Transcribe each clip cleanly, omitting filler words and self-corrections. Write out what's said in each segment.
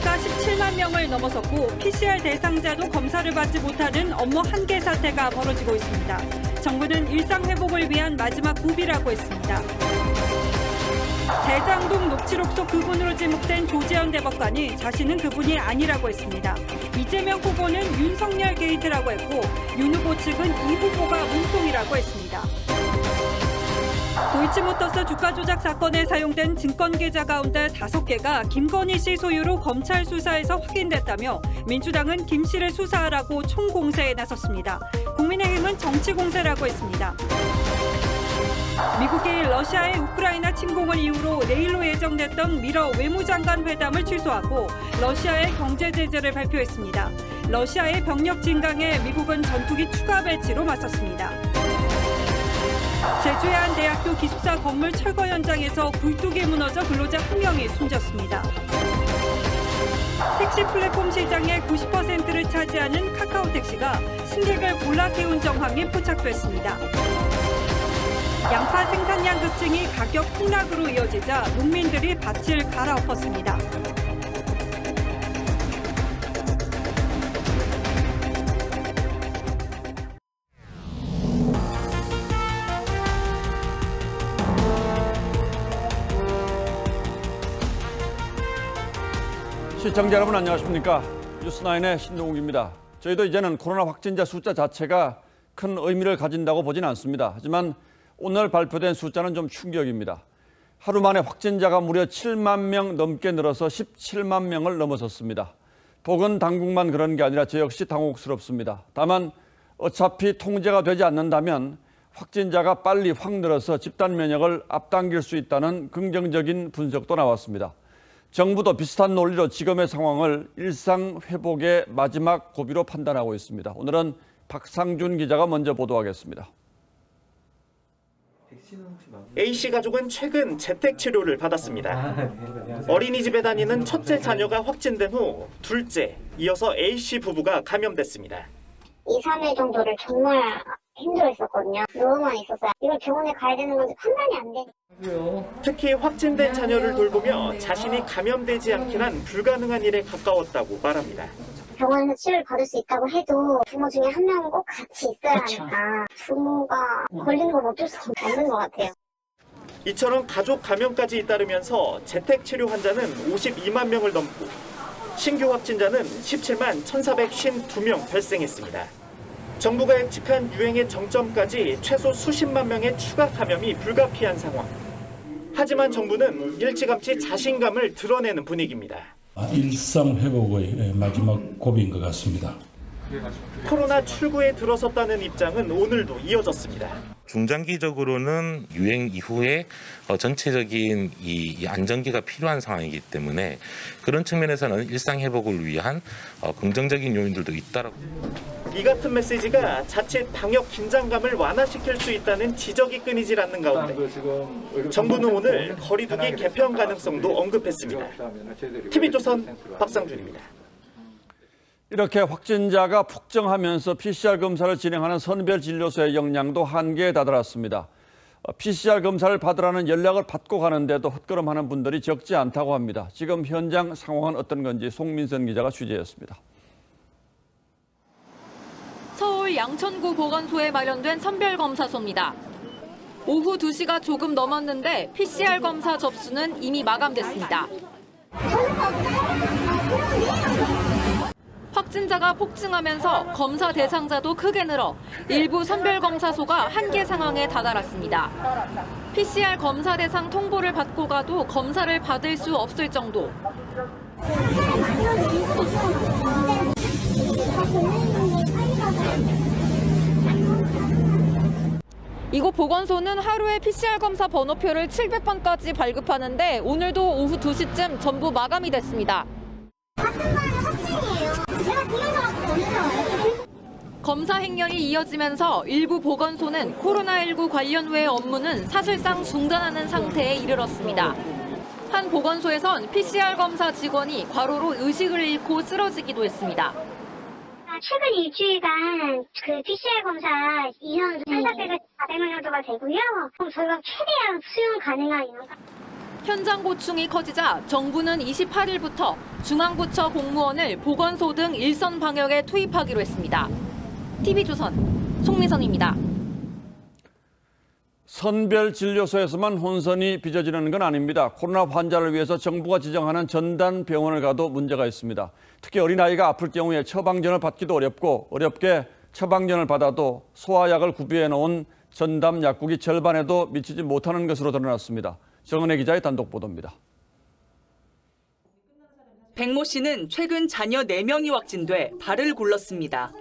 확진자가 17만 명을 넘어섰고 PCR 대상자도 검사를 받지 못하는 업무 한계 사태가 벌어지고 있습니다. 정부는 일상 회복을 위한 마지막 고비라고 했습니다. 대장동 녹취록소 그분으로 지목된 조재현 대법관이 자신은 그분이 아니라고 했습니다. 이재명 후보는 윤석열 게이트라고 했고 윤 후보 측은 이 후보가 문통이라고 했습니다. 도이치모터스 주가 조작 사건에 사용된 증권 계좌 가운데 5개가 김건희 씨 소유로 검찰 수사에서 확인됐다며 민주당은 김 씨를 수사하라고 총공세에 나섰습니다. 국민의힘은 정치 공세라고 했습니다. 미국이 러시아의 우크라이나 침공을 이유로 내일로 예정됐던 미러 외무장관 회담을 취소하고 러시아의 경제 제재를 발표했습니다. 러시아의 병력 증강에 미국은 전투기 추가 배치로 맞섰습니다. 제주의 한 대학교 기숙사 건물 철거 현장에서 굴뚝이 무너져 근로자 1명이 숨졌습니다. 택시 플랫폼 시장의 90%를 차지하는 카카오택시가 승객을 골라 태운 정황이 포착됐습니다. 양파 생산량 급증이 가격 폭락으로 이어지자 농민들이 밭을 갈아엎었습니다. 시청자 여러분 안녕하십니까? 뉴스9의 신동욱입니다. 저희도 이제는 코로나 확진자 숫자 자체가 큰 의미를 가진다고 보진 않습니다. 하지만 오늘 발표된 숫자는 좀 충격입니다. 하루 만에 확진자가 무려 7만 명 넘게 늘어서 17만 명을 넘어섰습니다. 복은 당국만 그런 게 아니라 저 역시 당혹스럽습니다. 다만 어차피 통제가 되지 않는다면 확진자가 빨리 확 늘어서 집단 면역을 앞당길 수 있다는 긍정적인 분석도 나왔습니다. 정부도 비슷한 논리로 지금의 상황을 일상 회복의 마지막 고비로 판단하고 있습니다. 오늘은 박상준 기자가 먼저 보도하겠습니다. A씨 가족은 최근 재택치료를 받았습니다. 어린이집에 다니는 첫째 자녀가 확진된 후 둘째, 이어서 A씨 부부가 감염됐습니다. 2, 3일 정도를 정말 힘들어했었거든요. 누워만 있었어요. 이걸 병원에 가야 되는 건지 판단이 안 돼. 특히 확진된 자녀를 돌보며 자신이 감염되지 않긴 한 불가능한 일에 가까웠다고 말합니다. 병원에서 치료를 받을 수 있다고 해도 부모 중에 한 명은 꼭 같이 있어야 하니까 부모가 걸리는 건 어쩔 수 없는 것 같아요. 이처럼 가족 감염까지 잇따르면서 재택치료 환자는 52만 명을 넘고 신규 확진자는 17만 1,452명 발생했습니다. 정부가 예측한 유행의 정점까지 최소 수십만 명의 추가 감염이 불가피한 상황. 하지만 정부는 일찌감치 자신감을 드러내는 분위기입니다. 일상 회복의 마지막 고비인 것 같습니다. 코로나 출구에 들어섰다는 입장은 오늘도 이어졌습니다. 중장기적으로는 유행 이후에 전체적인 이 안정기가 필요한 상황이기 때문에 그런 측면에서는 일상 회복을 위한 긍정적인 요인들도 있다라고. 이 같은 메시지가 자칫 방역 긴장감을 완화시킬 수 있다는 지적이 끊이질 않는 가운데 정부는 오늘 거리두기 개편 가능성도 언급했습니다. TV조선 박상준입니다. 이렇게 확진자가 폭증하면서 PCR 검사를 진행하는 선별진료소의 역량도 한계에 다다랐습니다. PCR 검사를 받으라는 연락을 받고 가는데도 헛걸음하는 분들이 적지 않다고 합니다. 지금 현장 상황은 어떤 건지 송민선 기자가 취재했습니다. 서울 양천구 보건소에 마련된 선별검사소입니다. 오후 2시가 조금 넘었는데 PCR 검사 접수는 이미 마감됐습니다. 확진자가 폭증하면서 검사 대상자도 크게 늘어 일부 선별검사소가 한계 상황에 다다랐습니다. PCR 검사 대상 통보를 받고 가도 검사를 받을 수 없을 정도. 이곳 보건소는 하루에 PCR 검사 번호표를 700번까지 발급하는데 오늘도 오후 2시쯤 전부 마감이 됐습니다. 검사 행렬이 이어지면서 일부 보건소는 코로나19 관련 외 업무는 사실상 중단하는 상태에 이르렀습니다. 한 보건소에선 PCR 검사 직원이 과로로 의식을 잃고 쓰러지기도 했습니다. 최근 일주일간 그 PCR 검사 인원 1,400에서 400명 정도가 되고요. 그럼 저희가 최대한 수용 가능한 인원. 현장 고충이 커지자 정부는 28일부터 중앙부처 공무원을 보건소 등 일선 방역에 투입하기로 했습니다. TV조선 송미선입니다. 선별진료소에서만 혼선이 빚어지는 건 아닙니다. 코로나 환자를 위해서 정부가 지정하는 전담 병원을 가도 문제가 있습니다. 특히 어린아이가 아플 경우에 처방전을 받기도 어렵고 어렵게 처방전을 받아도 소화약을 구비해 놓은 전담 약국이 절반에도 미치지 못하는 것으로 드러났습니다. 정은혜 기자의 단독 보도입니다. 백모 씨는 최근 자녀 4명이 확진돼 발을 굴렀습니다.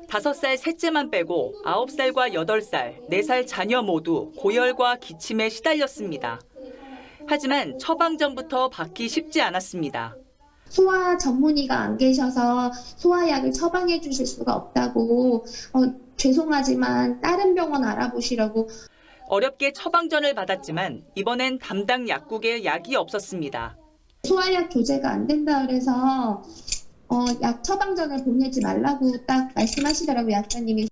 5살 셋째만 빼고 9살과 8살, 4살 자녀 모두 고열과 기침에 시달렸습니다. 하지만 처방전부터 받기 쉽지 않았습니다. 소아 전문의가 안 계셔서 소화약을 처방해 주실 수가 없다고 죄송하지만 다른 병원 알아보시라고. 어렵게 처방전을 받았지만 이번엔 담당 약국에 약이 없었습니다. 소화약 조제가 안 된다 그래서 약 처방전을 보내지 말라고 딱 말씀하시더라고요, 약사님이.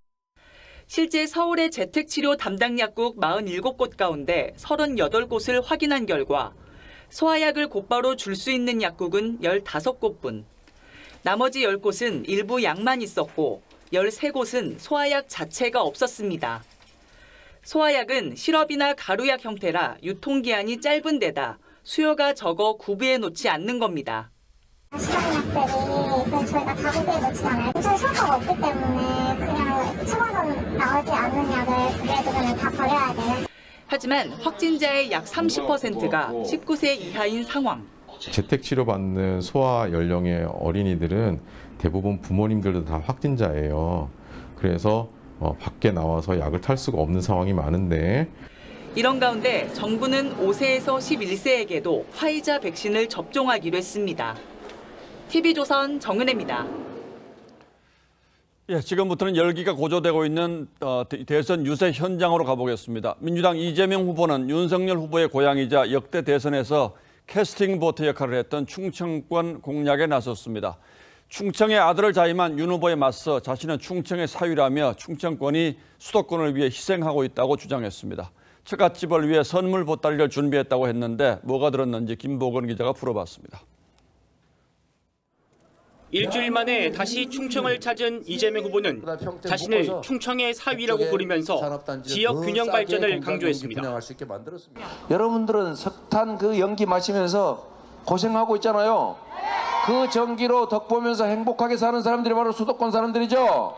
실제 서울의 재택치료 담당 약국 47곳 가운데 38곳을 확인한 결과 소화약을 곧바로 줄 수 있는 약국은 15곳뿐. 나머지 10곳은 일부 약만 있었고 13곳은 소화약 자체가 없었습니다. 소화약은 시럽이나 가루약 형태라 유통기한이 짧은 데다 수요가 적어 구비해 놓지 않는 겁니다. 시럽약들이 저희가 다 구비해 놓지 않아요. 저희 효과가 없기 때문에 그냥 처방전 나오지 않는 약을 구비해두면 다 버려야 돼요. 하지만 확진자의 약 30%가 19세 이하인 상황. 재택치료받는 소아 연령의 어린이들은 대부분 부모님들도 다 확진자예요. 그래서 밖에 나와서 약을 탈 수가 없는 상황이 많은데 이런 가운데 정부는 5세에서 11세에게도 화이자 백신을 접종하기로 했습니다. TV조선 정은혜입니다. 예, 지금부터는 열기가 고조되고 있는 대선 유세 현장으로 가보겠습니다. 민주당 이재명 후보는 윤석열 후보의 고향이자 역대 대선에서 캐스팅 보트 역할을 했던 충청권 공략에 나섰습니다. 충청의 아들을 자임한 윤 후보에 맞서 자신은 충청의 사위라며 충청권이 수도권을 위해 희생하고 있다고 주장했습니다. 처갓집을 위해 선물 보따리를 준비했다고 했는데 뭐가 들었는지 김보건 기자가 풀어봤습니다. 일주일 만에 다시 충청을 찾은 이재명 후보는 자신을 충청의 사위라고 부르면서 지역 균형 발전을 강조했습니다. 여러분들은 석탄 그 연기 마시면서 고생하고 있잖아요. 그 전기로 덕 보면서 행복하게 사는 사람들이 바로 수도권 사람들이죠.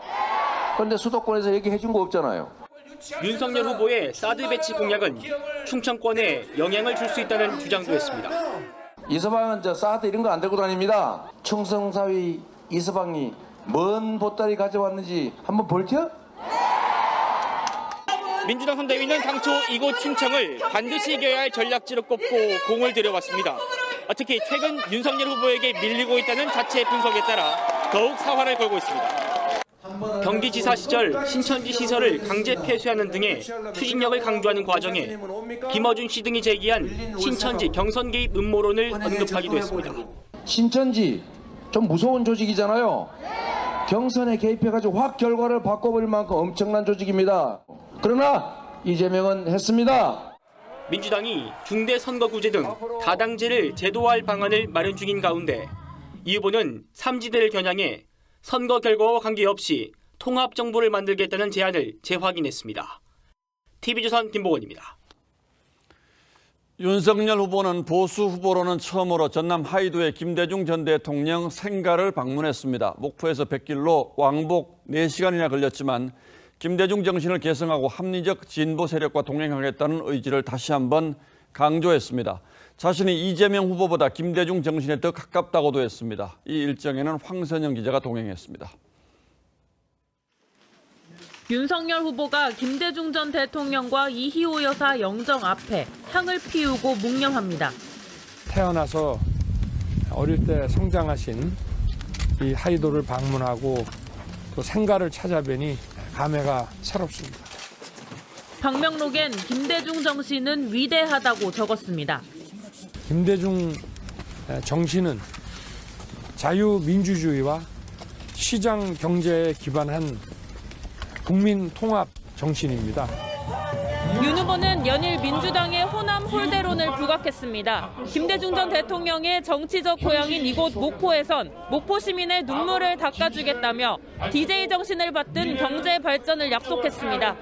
그런데 수도권에서 얘기해 준 거 없잖아요. 윤석열 후보의 사드 배치 공약은 충청권에 영향을 줄 수 있다는 주장도 했습니다. 이서방은 사드 이런 거 안 들고 다닙니다. 충성사위 이서방이 뭔 보따리 가져왔는지 한번 볼게요. 민주당 선대위는 당초 이곳 충청을 반드시 이겨야 할 전략지로 꼽고 공을 들여왔습니다. 특히 최근 윤석열 후보에게 밀리고 있다는 자체 분석에 따라 더욱 사활을 걸고 있습니다. 경기지사 시절 신천지 시설을 강제 폐쇄하는 등의 추진력을 강조하는 과정에 김어준 씨 등이 제기한 신천지 경선 개입 음모론을 언급하기도 했습니다. 신천지 좀 무서운 조직이잖아요. 경선에 개입해가지고 확 결과를 바꿔버릴 만큼 엄청난 조직입니다. 그러나 이재명은 했습니다. 민주당이 중대선거구제 등 다당제를 제도화할 방안을 마련 중인 가운데 이 후보는 3지대를 겨냥해 선거 결과와 관계없이 통합정부를 만들겠다는 제안을 재확인했습니다. TV조선 김보건입니다. 윤석열 후보는 보수 후보로는 처음으로 전남 하이도의 김대중 전 대통령 생가를 방문했습니다. 목포에서 백길로 왕복 4시간이나 걸렸지만 김대중 정신을 계승하고 합리적 진보 세력과 동행하겠다는 의지를 다시 한번 강조했습니다. 자신이 이재명 후보보다 김대중 정신에 더 가깝다고도 했습니다. 이 일정에는 황선영 기자가 동행했습니다. 윤석열 후보가 김대중 전 대통령과 이희호 여사 영정 앞에 향을 피우고 묵념합니다. 태어나서 어릴 때 성장하신 이 하이도를 방문하고 또 생가를 찾아뵈니 감회가 새롭습니다. 방명록엔 김대중 정신은 위대하다고 적었습니다. 김대중 정신은 자유민주주의와 시장 경제에 기반한 국민 통합 정신입니다. 윤 후보는 연일 민주당의 호남 홀대론을 부각했습니다. 김대중 전 대통령의 정치적 고향인 이곳 목포에선 목포 시민의 눈물을 닦아주겠다며 DJ 정신을 받든 경제 발전을 약속했습니다.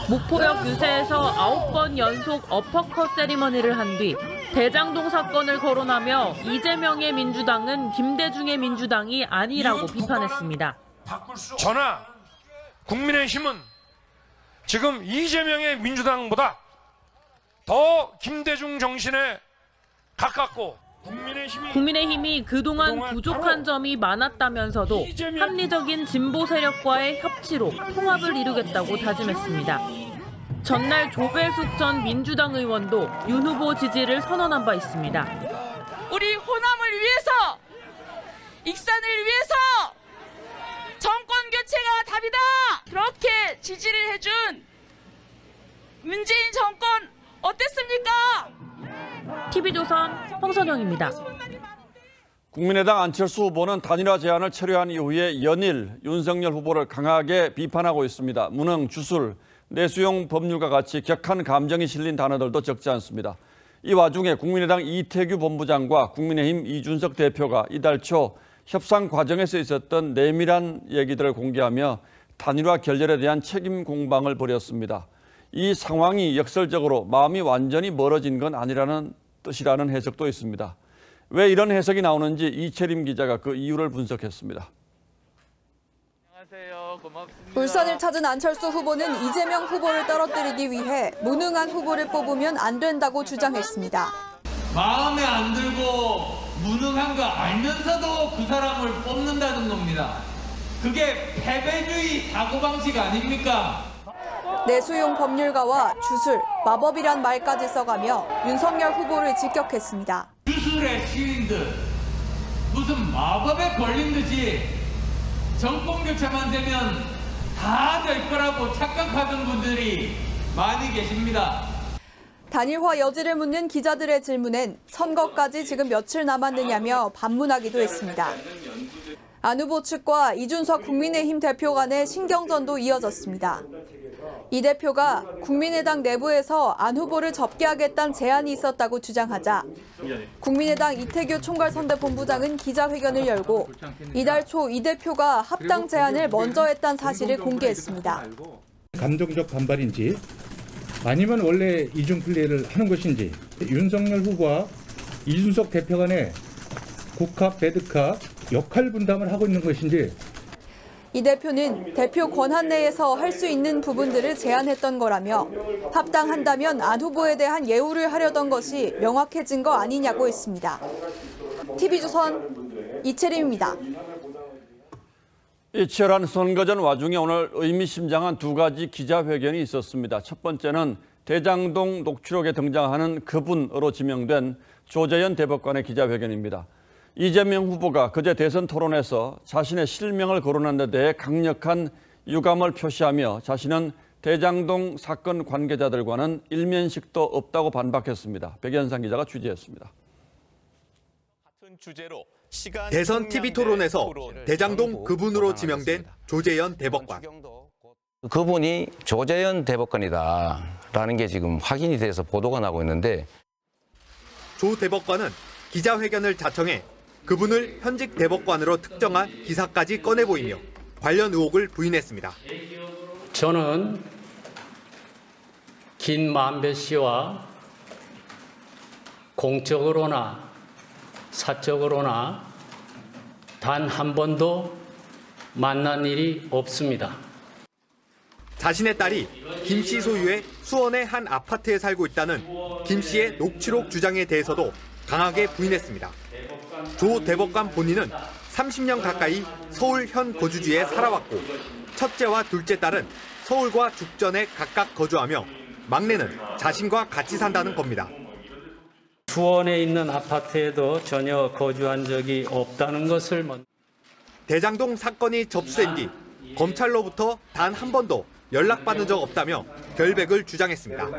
목포역 유세에서 9번 연속 어퍼컷 세리머니를 한 뒤 대장동 사건을 거론하며 이재명의 민주당은 김대중의 민주당이 아니라고 비판했습니다. 저나 국민의힘은 지금 이재명의 민주당보다 더 김대중 정신에 가깝고 국민의힘이 그동안 부족한 점이 많았다면서도 합리적인 진보 세력과의 협치로 통합을 이루겠다고 다짐했습니다. 전날 조배숙 전 민주당 의원도 윤 후보 지지를 선언한 바 있습니다. 우리 호남을 위해서, 익산을 위해서 정권 교체가 답이다. 그렇게 지지를 해준 문재인 정권 어땠습니까? TV조선 홍선영입니다. 국민의당 안철수 후보는 단일화 제안을 철회한 이후에 연일 윤석열 후보를 강하게 비판하고 있습니다. 무능, 주술, 내수용 법률과 같이 격한 감정이 실린 단어들도 적지 않습니다. 이 와중에 국민의당 이태규 본부장과 국민의힘 이준석 대표가 이달 초 협상 과정에서 있었던 내밀한 얘기들을 공개하며 단일화 결렬에 대한 책임 공방을 벌였습니다. 이 상황이 역설적으로 마음이 완전히 멀어진 건 아니라는 뜻이라는 해석도 있습니다. 왜 이런 해석이 나오는지 이채림 기자가 그 이유를 분석했습니다. 울산을 찾은 안철수 후보는 이재명 후보를 떨어뜨리기 위해 무능한 후보를 뽑으면 안 된다고 주장했습니다. 마음에 안 들고 무능한 거 알면서도 그 사람을 뽑는다는 겁니다. 그게 패배주의 사고방식 아닙니까? 내수용 법률가와 주술, 마법이란 말까지 써가며 윤석열 후보를 직격했습니다. 주술의 시인들, 무슨 마법에 걸린 듯이 정권 교체만 되면 다 될 거라고 착각하던 분들이 많이 계십니다. 단일화 여지를 묻는 기자들의 질문엔 선거까지 지금 며칠 남았느냐며 반문하기도 했습니다. 안 후보 측과 이준석 국민의힘 대표 간의 신경전도 이어졌습니다. 이 대표가 국민의당 내부에서 안 후보를 접게하겠다는 제안이 있었다고 주장하자 국민의당 이태규 총괄선대본부장은 기자회견을 열고 이달 초 이 대표가 합당 제안을 먼저 했다는 사실을 공개했습니다. 감정적 반발인지 아니면 원래 이중 플레이를 하는 것인지 윤석열 후보와 이준석 대표 간의 국합, 배드캅 역할 분담을 하고 있는 것인지 이 대표는 대표 권한 내에서 할 수 있는 부분들을 제안했던 거라며 합당한다면 안 후보에 대한 예우를 하려던 것이 명확해진 거 아니냐고 했습니다. TV조선 이채림입니다. 이 치열한 선거전 와중에 오늘 의미심장한 두 가지 기자회견이 있었습니다. 첫 번째는 대장동 녹취록에 등장하는 그분으로 지명된 조재현 대법관의 기자회견입니다. 이재명 후보가 그제 대선 토론에서 자신의 실명을 거론한 데 대해 강력한 유감을 표시하며 자신은 대장동 사건 관계자들과는 일면식도 없다고 반박했습니다. 백연상 기자가 취재했습니다. 대선 TV 토론에서 대장동 그분으로 지명된 조재현 대법관. 그분이 조재현 대법관이다라는 게 지금 확인이 돼서 보도가 나고 있는데 조 대법관은 기자회견을 자청해 그분을 현직 대법관으로 특정한 기사까지 꺼내 보이며 관련 의혹을 부인했습니다. 저는 김만배 씨와 공적으로나 사적으로나 단 한 번도 만난 일이 없습니다. 자신의 딸이 김 씨 소유의 수원의 한 아파트에 살고 있다는 김 씨의 녹취록 주장에 대해서도 강하게 부인했습니다. 조 대법관 본인은 30년 가까이 서울 현 거주지에 살아왔고 첫째와 둘째 딸은 서울과 죽전에 각각 거주하며 막내는 자신과 같이 산다는 겁니다. 수원에 있는 아파트에도 전혀 거주한 적이 없다는 것을 대장동 사건이 접수된 뒤 검찰로부터 단 한 번도 연락받은 적 없다며 결백을 주장했습니다.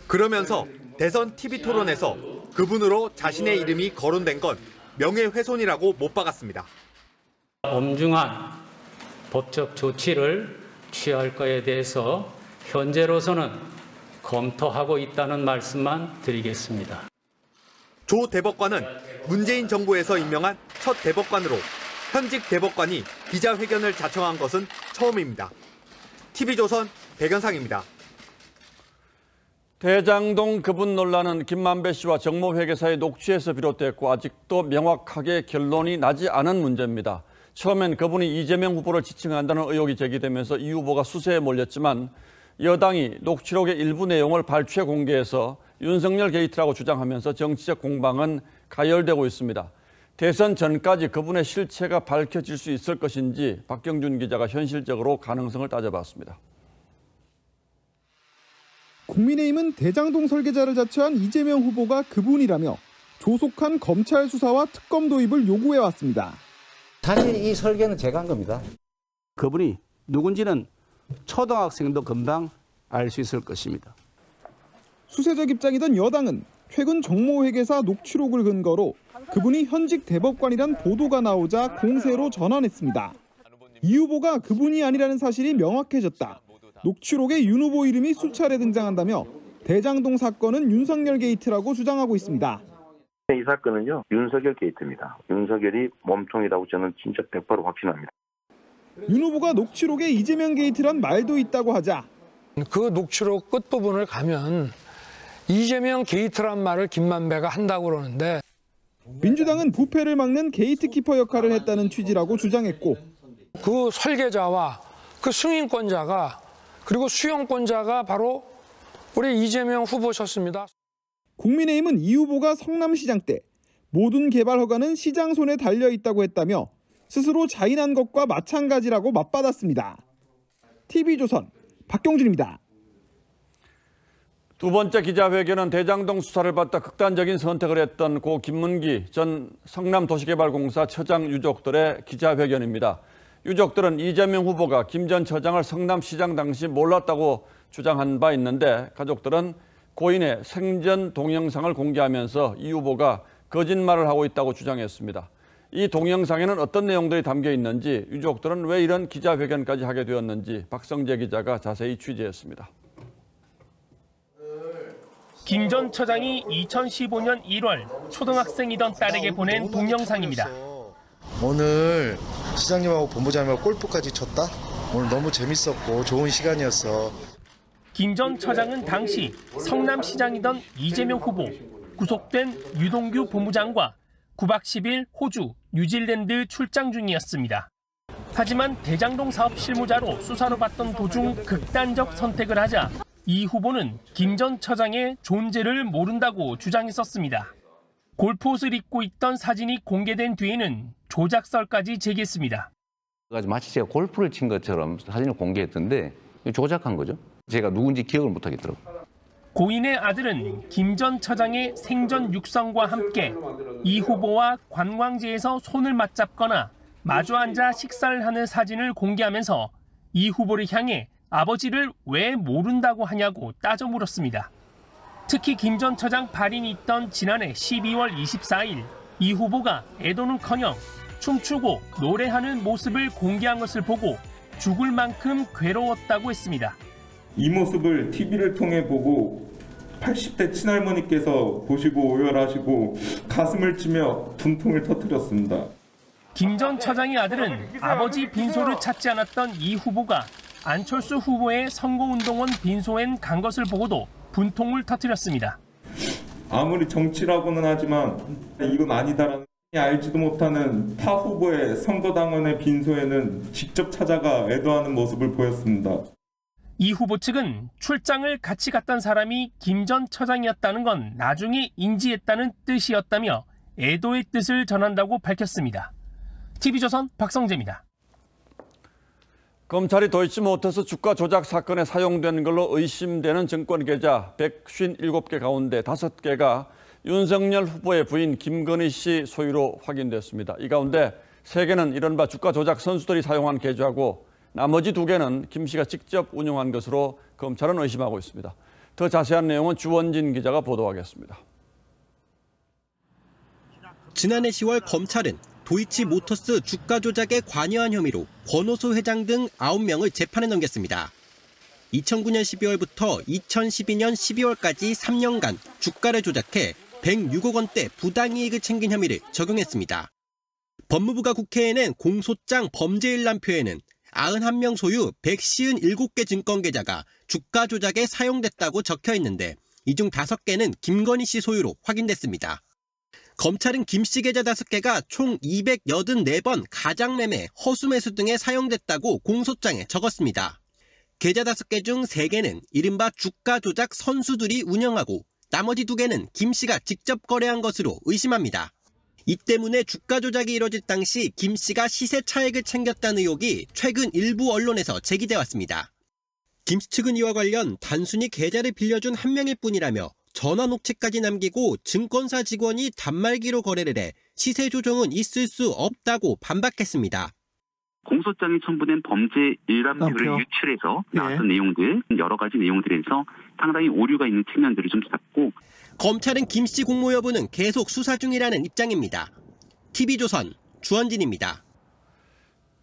그러면서 대선 TV 토론에서 그분으로 자신의 이름이 거론된 건 명예훼손이라고 못 박았습니다. 엄중한 법적 조치를 취할 거에 대해서 현재로서는 검토하고 있다는 말씀만 드리겠습니다. 조 대법관은 문재인 정부에서 임명한 첫 대법관으로 현직 대법관이 기자회견을 자청한 것은 처음입니다. TV조선 백연상입니다. 대장동 그분 논란은 김만배 씨와 정모 회계사의 녹취에서 비롯됐고 아직도 명확하게 결론이 나지 않은 문제입니다. 처음엔 그분이 이재명 후보를 지칭한다는 의혹이 제기되면서 이 후보가 수세에 몰렸지만 여당이 녹취록의 일부 내용을 발췌 공개해서 윤석열 게이트라고 주장하면서 정치적 공방은 가열되고 있습니다. 대선 전까지 그분의 실체가 밝혀질 수 있을 것인지 박경준 기자가 현실적으로 가능성을 따져봤습니다. 국민의힘은 대장동 설계자를 자처한 이재명 후보가 그분이라며 조속한 검찰 수사와 특검 도입을 요구해왔습니다. 사실 이 설계는 제가 한 겁니다. 그분이 누군지는 초등학생도 금방 알 수 있을 것입니다. 수세적 입장이던 여당은 최근 정모 회계사 녹취록을 근거로 그분이 현직 대법관이란 보도가 나오자 공세로 전환했습니다. 이 후보가 그분이 아니라는 사실이 명확해졌다. 녹취록에 윤 후보 이름이 수차례 등장한다며 대장동 사건은 윤석열 게이트라고 주장하고 있습니다. 이 사건은요, 윤석열 게이트입니다. 윤석열이 몸통이라고 저는 진짜 100% 확신합니다. 윤 후보가 녹취록에 이재명 게이트란 말도 있다고 하자 그 녹취록 끝부분을 가면 이재명 게이트란 말을 김만배가 한다고 그러는데 민주당은 부패를 막는 게이트키퍼 역할을 했다는 취지라고 주장했고 그 설계자와 그 승인권자가 그리고 수용권자가 바로 우리 이재명 후보셨습니다. 국민의힘은 이 후보가 성남시장 때 모든 개발 허가는 시장 손에 달려 있다고 했다며 스스로 자인한 것과 마찬가지라고 맞받았습니다. TV조선 박경준입니다. 두 번째 기자회견은 대장동 수사를 받다 극단적인 선택을 했던 고 김문기 전 성남도시개발공사 처장 유족들의 기자회견입니다. 유족들은 이재명 후보가 김 전 처장을 성남시장 당시 몰랐다고 주장한 바 있는데 가족들은 고인의 생전 동영상을 공개하면서 이 후보가 거짓말을 하고 있다고 주장했습니다. 이 동영상에는 어떤 내용들이 담겨 있는지 유족들은 왜 이런 기자회견까지 하게 되었는지 박성재 기자가 자세히 취재했습니다. 김 전 처장이 2015년 1월 초등학생이던 딸에게 보낸 동영상입니다. 오늘 시장님하고 본부장님하고 골프까지 쳤다? 오늘 너무 재밌었고 좋은 시간이었어. 김 전 처장은 당시 성남시장이던 이재명 후보, 구속된 유동규 본부장과 9박 10일 호주, 뉴질랜드 출장 중이었습니다. 하지만 대장동 사업 실무자로 수사로 받던 도중 극단적 선택을 하자 이 후보는 김 전 처장의 존재를 모른다고 주장했었습니다. 골프옷을 입고 있던 사진이 공개된 뒤에는 조작설까지 제기했습니다. 마치 제가 골프를 친 것처럼 사진을 공개했던데 조작한 거죠. 제가 누군지 기억을 못 하겠더라고요. 고인의 아들은 김 전 처장의 생전 육성과 함께 이 후보와 관광지에서 손을 맞잡거나 마주 앉아 식사를 하는 사진을 공개하면서 이 후보를 향해 아버지를 왜 모른다고 하냐고 따져 물었습니다. 특히 김 전 처장 발인이 있던 지난해 12월 24일 이 후보가 애도는커녕 춤추고 노래하는 모습을 공개한 것을 보고 죽을 만큼 괴로웠다고 했습니다. 이 모습을 TV를 통해 보고 80대 친할머니께서 보시고 오열하시고 가슴을 치며 분통을 터뜨렸습니다. 김 전 처장의 아들은 아버지 빈소를 찾지 않았던 이 후보가 안철수 후보의 선거운동원 빈소엔 간 것을 보고도 분통을 터뜨렸습니다. 아무리 정치라고는 하지만 이건 아니다라는 알지도 못하는 타 후보의 선거당원의 빈소에는 직접 찾아가 애도하는 모습을 보였습니다. 이 후보 측은 출장을 같이 갔던 사람이 김 전 처장이었다는 건 나중에 인지했다는 뜻이었다며 애도의 뜻을 전한다고 밝혔습니다. TV조선 박성재입니다. 검찰이 도이치모터스 주가 조작 사건에 사용된 걸로 의심되는 증권 계좌 157개 가운데 5개가 윤석열 후보의 부인 김건희 씨 소유로 확인됐습니다. 이 가운데 3개는 이른바 주가 조작 선수들이 사용한 계좌고 나머지 2개는 김 씨가 직접 운영한 것으로 검찰은 의심하고 있습니다. 더 자세한 내용은 주원진 기자가 보도하겠습니다. 지난해 10월 검찰은 도이치모터스 주가 조작에 관여한 혐의로 권오수 회장 등 9명을 재판에 넘겼습니다. 2009년 12월부터 2012년 12월까지 3년간 주가를 조작해 106억 원대 부당이익을 챙긴 혐의를 적용했습니다. 법무부가 국회에 낸 공소장 범죄일람표에는 91명 소유 157개 증권계좌가 주가 조작에 사용됐다고 적혀 있는데 이 중 5개는 김건희 씨 소유로 확인됐습니다. 검찰은 김 씨 계좌 5개가 총 284번 가장매매, 허수매수 등에 사용됐다고 공소장에 적었습니다. 계좌 5개 중 3개는 이른바 주가 조작 선수들이 운영하고 나머지 2개는 김 씨가 직접 거래한 것으로 의심합니다. 이 때문에 주가 조작이 이뤄질 당시 김 씨가 시세 차익을 챙겼다는 의혹이 최근 일부 언론에서 제기돼 왔습니다. 김 씨 측은 이와 관련 단순히 계좌를 빌려준 한 명일 뿐이라며 전화 녹취까지 남기고 증권사 직원이 단말기로 거래를 해 시세 조정은 있을 수 없다고 반박했습니다. 공소장에 첨부된 범죄 일람표를 유출해서 나왔던 내용들, 여러 가지 내용들에서 상당히 오류가 있는 측면들을 좀 찾고 검찰은 김 씨 공모 여부는 계속 수사 중이라는 입장입니다. TV조선 주원진입니다.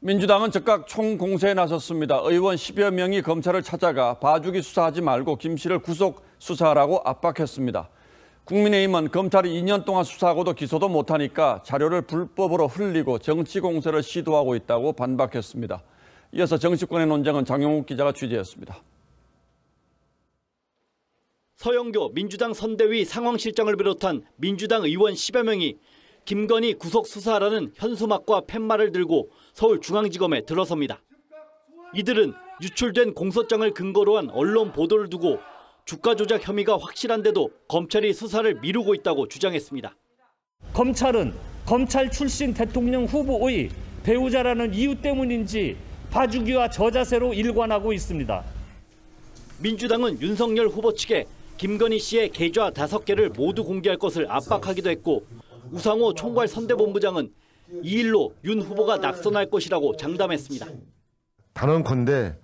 민주당은 즉각 총공세에 나섰습니다. 의원 10여 명이 검찰을 찾아가 봐주기 수사하지 말고 김 씨를 구속 수사하라고 압박했습니다. 국민의힘은 검찰이 2년 동안 수사하고도 기소도 못하니까 자료를 불법으로 흘리고 정치 공세를 시도하고 있다고 반박했습니다. 이어서 정치권의 논쟁은 장용욱 기자가 취재했습니다. 서영교 민주당 선대위 상황실장을 비롯한 민주당 의원 10여 명이 김건희 구속 수사하라는 현수막과 팻말을 들고 서울중앙지검에 들어섭니다. 이들은 유출된 공소장을 근거로 한 언론 보도를 두고 주가 조작 혐의가 확실한데도 검찰이 수사를 미루고 있다고 주장했습니다. 검찰은 검찰 출신 대통령 후보의 배우자라는 이유 때문인지 봐주기와 저자세로 일관하고 있습니다. 민주당은 윤석열 후보 측에 김건희 씨의 계좌 5개를 모두 공개할 것을 압박하기도 했고 우상호 총괄 선대본부장은 이 일로 윤 후보가 낙선할 것이라고 장담했습니다. 단언컨대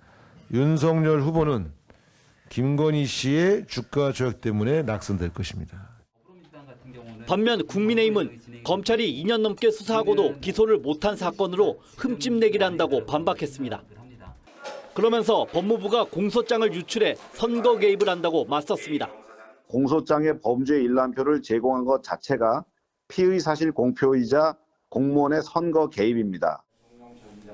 윤석열 후보는 김건희 씨의 주가 조작 때문에 낙선될 것입니다. 반면 국민의힘은 검찰이 2년 넘게 수사하고도 기소를 못한 사건으로 흠집내기를 한다고 반박했습니다. 그러면서 법무부가 공소장을 유출해 선거 개입을 한다고 맞섰습니다. 공소장의 범죄 일람표를 제공한 것 자체가 피의 사실 공표이자 공무원의 선거 개입입니다.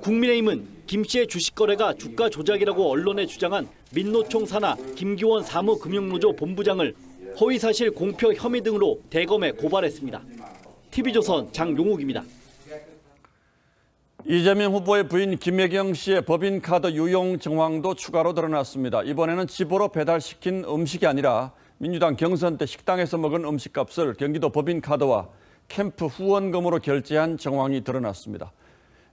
국민의힘은 김 씨의 주식 거래가 주가 조작이라고 언론에 주장한 민노총 산하 김기원 사무금융노조 본부장을 허위사실 공표 혐의 등으로 대검에 고발했습니다. TV조선 장용욱입니다. 이재명 후보의 부인 김혜경 씨의 법인카드 유용 정황도 추가로 드러났습니다. 이번에는 집으로 배달시킨 음식이 아니라 민주당 경선 때 식당에서 먹은 음식값을 경기도 법인카드와 캠프 후원금으로 결제한 정황이 드러났습니다.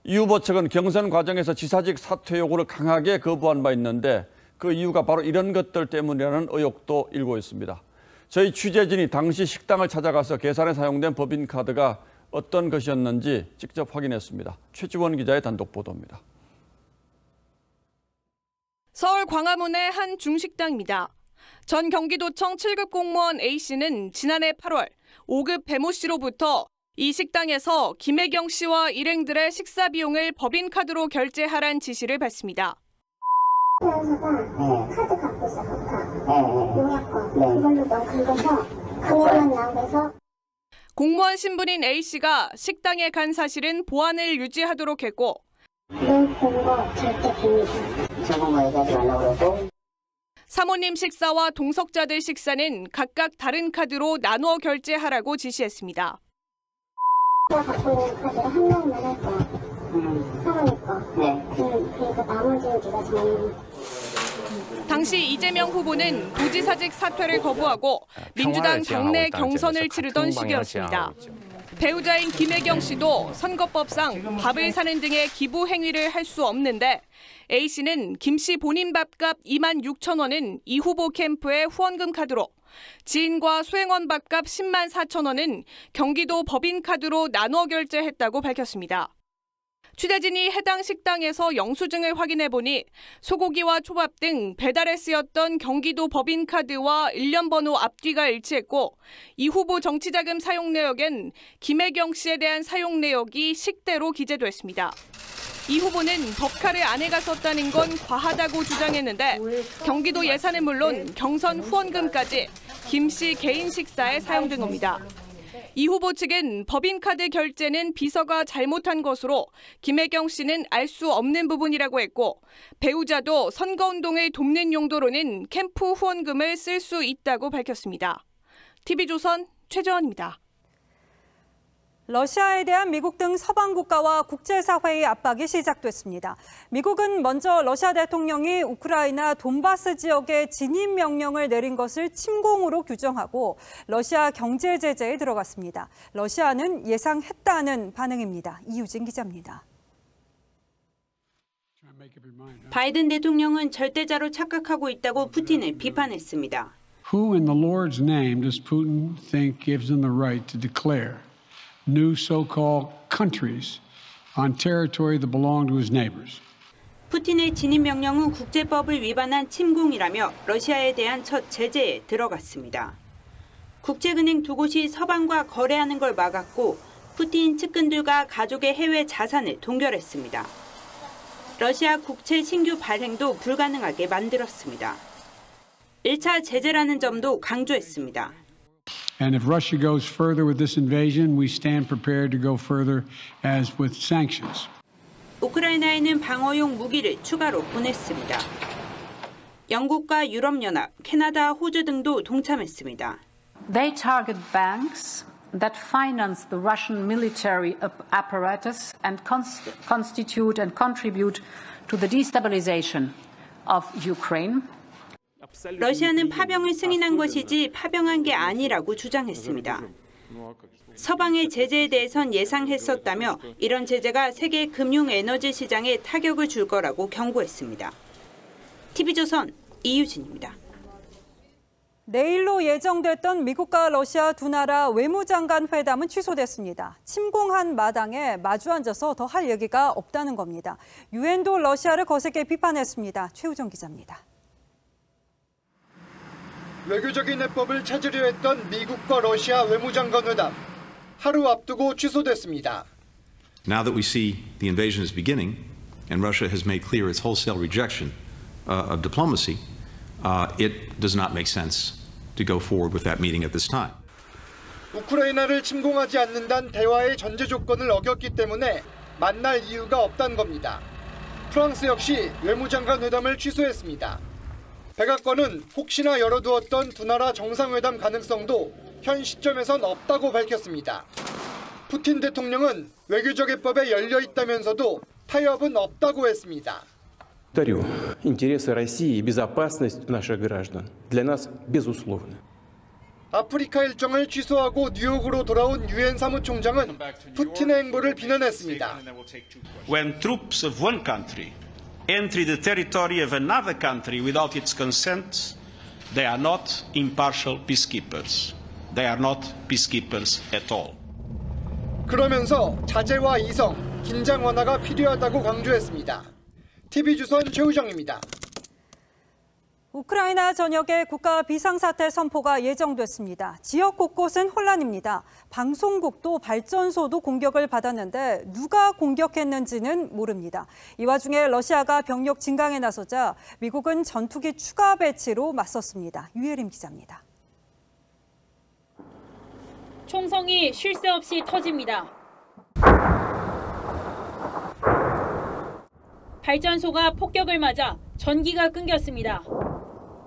이 후보 측은 경선 과정에서 지사직 사퇴 요구를 강하게 거부한 바 있는데 그 이유가 바로 이런 것들 때문이라는 의혹도 일고 있습니다. 저희 취재진이 당시 식당을 찾아가서 계산에 사용된 법인카드가 어떤 것이었는지 직접 확인했습니다. 최지원 기자의 단독 보도입니다. 서울 광화문의 한 중식당입니다. 전 경기도청 7급 공무원 A씨는 지난해 8월 5급 배모 씨로부터 이 식당에서 김혜경 씨와 일행들의 식사 비용을 법인카드로 결제하란 지시를 받습니다. 카드 갖고 있어, 용약권. 이걸로 너 긁어서 금액만 나오면서. 공무원 신분인 A씨가 식당에 간 사실은 보안을 유지하도록 했고 너 본 거 절대 비밀이야. 저번 거 얘기하지 말라고 그러고. 사모님 식사와 동석자들 식사는 각각 다른 카드로 나누어 결제하라고 지시했습니다. 내가 갖고 있는 카드를 한 명만 할 거야. 사모님 거. 네. 그리고 나머지는 네가 정해. 당시 이재명 후보는 도지사직 사퇴를 거부하고 민주당 당내 경선을 치르던 시기였습니다. 배우자인 김혜경 씨도 선거법상 밥을 사는 등의 기부 행위를 할 수 없는데 A씨는 김 씨 본인 밥값 2만 6천 원은 이 후보 캠프의 후원금 카드로, 지인과 수행원 밥값 10만 4천 원은 경기도 법인카드로 나눠 결제했다고 밝혔습니다. 취재진이 해당 식당에서 영수증을 확인해보니 소고기와 초밥 등 배달에 쓰였던 경기도 법인카드와 일련번호 앞뒤가 일치했고 이 후보 정치자금 사용 내역엔 김혜경 씨에 대한 사용 내역이 식대로 기재됐습니다. 이 후보는 법카를 아내가 썼다는 건 과하다고 주장했는데 경기도 예산은 물론 경선 후원금까지 김 씨 개인 식사에 사용된 겁니다. 이 후보 측은 법인카드 결제는 비서가 잘못한 것으로 김혜경 씨는 알 수 없는 부분이라고 했고 배우자도 선거운동을 돕는 용도로는 캠프 후원금을 쓸 수 있다고 밝혔습니다. TV조선 최재원입니다. 러시아에 대한 미국 등 서방 국가와 국제사회의 압박이 시작됐습니다. 미국은 먼저 러시아 대통령이 우크라이나 돈바스 지역에 진입 명령을 내린 것을 침공으로 규정하고 러시아 경제 제재에 들어갔습니다. 러시아는 예상했다는 반응입니다. 이유진 기자입니다. 바이든 대통령은 절대자로 착각하고 있다고 푸틴을 비판했습니다. Who in the Lord's name does Putin think gives him the right to declare new so-called countries on territory that belong to his neighbors? 푸틴의 진입 명령은 국제법을 위반한 침공이라며 러시아에 대한 첫 제재에 들어갔습니다. 국제은행 두 곳이 서방과 거래하는 걸 막았고 푸틴 측근들과 가족의 해외 자산을 동결했습니다. 러시아 국채 신규 발행도 불가능하게 만들었습니다. 1차 제재라는 점도 강조했습니다. And if Russia goes further with this invasion, we stand prepared to go further as with sanctions. 우크라이나에는 방어용 무기를 추가로 보냈습니다. 영국과 유럽연합, 캐나다, 호주 등도 동참했습니다. They target banks that finance the Russian military apparatus and constitute and contribute to the destabilization of Ukraine. 러시아는 파병을 승인한 것이지 파병한 게 아니라고 주장했습니다. 서방의 제재에 대해선 예상했었다며 이런 제재가 세계 금융 에너지 시장에 타격을 줄 거라고 경고했습니다. TV조선 이유진입니다. 내일로 예정됐던 미국과 러시아 두 나라 외무장관 회담은 취소됐습니다. 침공한 마당에 마주 앉아서 더 할 얘기가 없다는 겁니다. 유엔도 러시아를 거세게 비판했습니다. 최우정 기자입니다. 외교적인 해법을 찾으려 했던 미국과 러시아 외무장관 회담 하루 앞두고 취소됐습니다. Now that we see the invasion is beginning and Russia has made clear its wholesale rejection of diplomacy, it does not make sense to go forward with that meeting at this time. 우크라이나를 침공하지 않는다는 대화의 전제 조건을 어겼기 때문에 만날 이유가 없다는 겁니다. 프랑스 역시 외무장관 회담을 취소했습니다. 백악관은 혹시나 열어두었던 두 나라 정상회담 가능성도 현 시점에선 없다고 밝혔습니다. 푸틴 대통령은 외교적 해법에 열려 있다면서도 타협은 없다고 했습니다. Повторю, интересы России и безопасность наших граждан для нас безусловны. 아프리카 일정을 취소하고 뉴욕으로 돌아온 유엔 사무총장은 푸틴의 행보를 비난했습니다. When troops of one country enter the territory of another country without its consent, they are not impartial peacekeepers. They are not peacekeepers at all. 그러면서 자제와 이성, 긴장 완화가 필요하다고 강조했습니다. TV조선 최우정입니다. 우크라이나 전역에 국가 비상사태 선포가 예정됐습니다. 지역 곳곳은 혼란입니다. 방송국도 발전소도 공격을 받았는데 누가 공격했는지는 모릅니다. 이 와중에 러시아가 병력 증강에 나서자 미국은 전투기 추가 배치로 맞섰습니다. 유예림 기자입니다. 총성이 쉴 새 없이 터집니다. 발전소가 폭격을 맞아 전기가 끊겼습니다.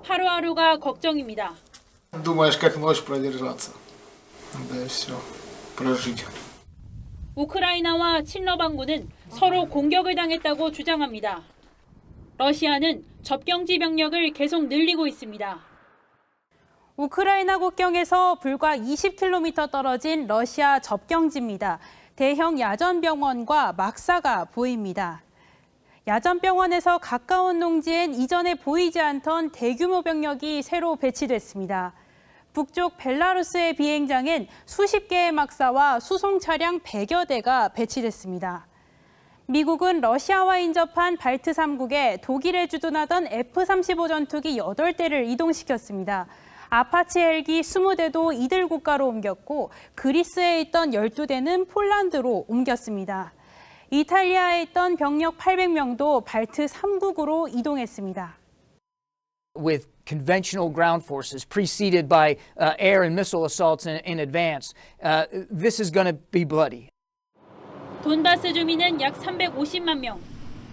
하루하루가 걱정입니다. Думаешь, как ночь продержаться? Да, все, прожить. 우크라이나와 친러방구는 서로 공격을 당했다고 주장합니다. 러시아는 접경지 병력을 계속 늘리고 있습니다. 우크라이나 국경에서 불과 20km 떨어진 러시아 접경지입니다. 대형 야전병원과 막사가 보입니다. 야전병원에서 가까운 농지엔 이전에 보이지 않던 대규모 병력이 새로 배치됐습니다. 북쪽 벨라루스의 비행장엔 수십 개의 막사와 수송 차량 100여 대가 배치됐습니다. 미국은 러시아와 인접한 발트 3국에 독일에 주둔하던 F-35 전투기 8대를 이동시켰습니다. 아파치 헬기 20대도 이들 국가로 옮겼고 그리스에 있던 12대는 폴란드로 옮겼습니다. 이탈리아에 있던 병력 800명도 발트 3국으로 이동했습니다. With conventional ground forces preceded by air and missile assaults in advance, this is going to be bloody. 돈바스 주민은 약 350만 명.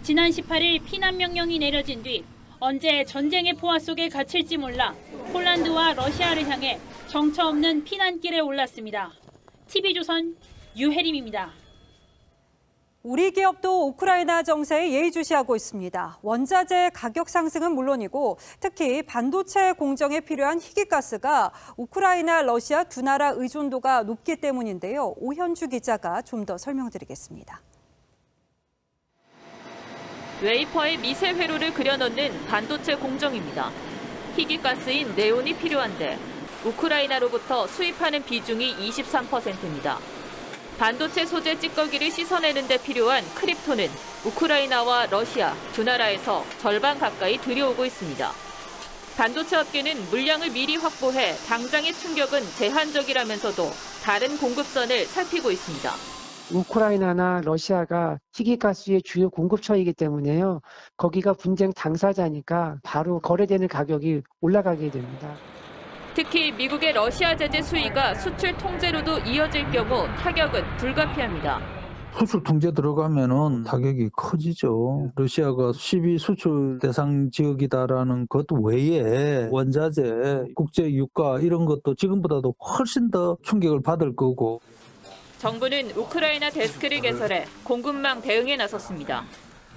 지난 18일 피난 명령이 내려진 뒤 언제 전쟁의 포화 속에 갇힐지 몰라 폴란드와 러시아를 향해 정처 없는 피난길에 올랐습니다. TV조선 유혜림입니다. 우리 기업도 우크라이나 정세에 예의주시하고 있습니다. 원자재 가격 상승은 물론이고 특히 반도체 공정에 필요한 희귀가스가 우크라이나, 러시아 두 나라 의존도가 높기 때문인데요. 오현주 기자가 좀 더 설명드리겠습니다. 웨이퍼에 미세 회로를 그려넣는 반도체 공정입니다. 희귀가스인 네온이 필요한데 우크라이나로부터 수입하는 비중이 23%입니다. 반도체 소재 찌꺼기를 씻어내는 데 필요한 크립톤은 우크라이나와 러시아 두 나라에서 절반 가까이 들여오고 있습니다. 반도체 업계는 물량을 미리 확보해 당장의 충격은 제한적이라면서도 다른 공급선을 살피고 있습니다. 우크라이나나 러시아가 희귀가스의 주요 공급처이기 때문에요. 거기가 분쟁 당사자니까 바로 거래되는 가격이 올라가게 됩니다. 특히 미국의 러시아 제재 수위가 수출 통제로도 이어질 경우 타격은 불가피합니다. 수출 통제 들어가면은 타격이 커지죠. 러시아가 12 수출 대상 지역이다라는 것 외에 원자재, 국제 유가 이런 것도 지금보다도 훨씬 더 충격을 받을 거고. 정부는 우크라이나 데스크를 개설해 공급망 대응에 나섰습니다.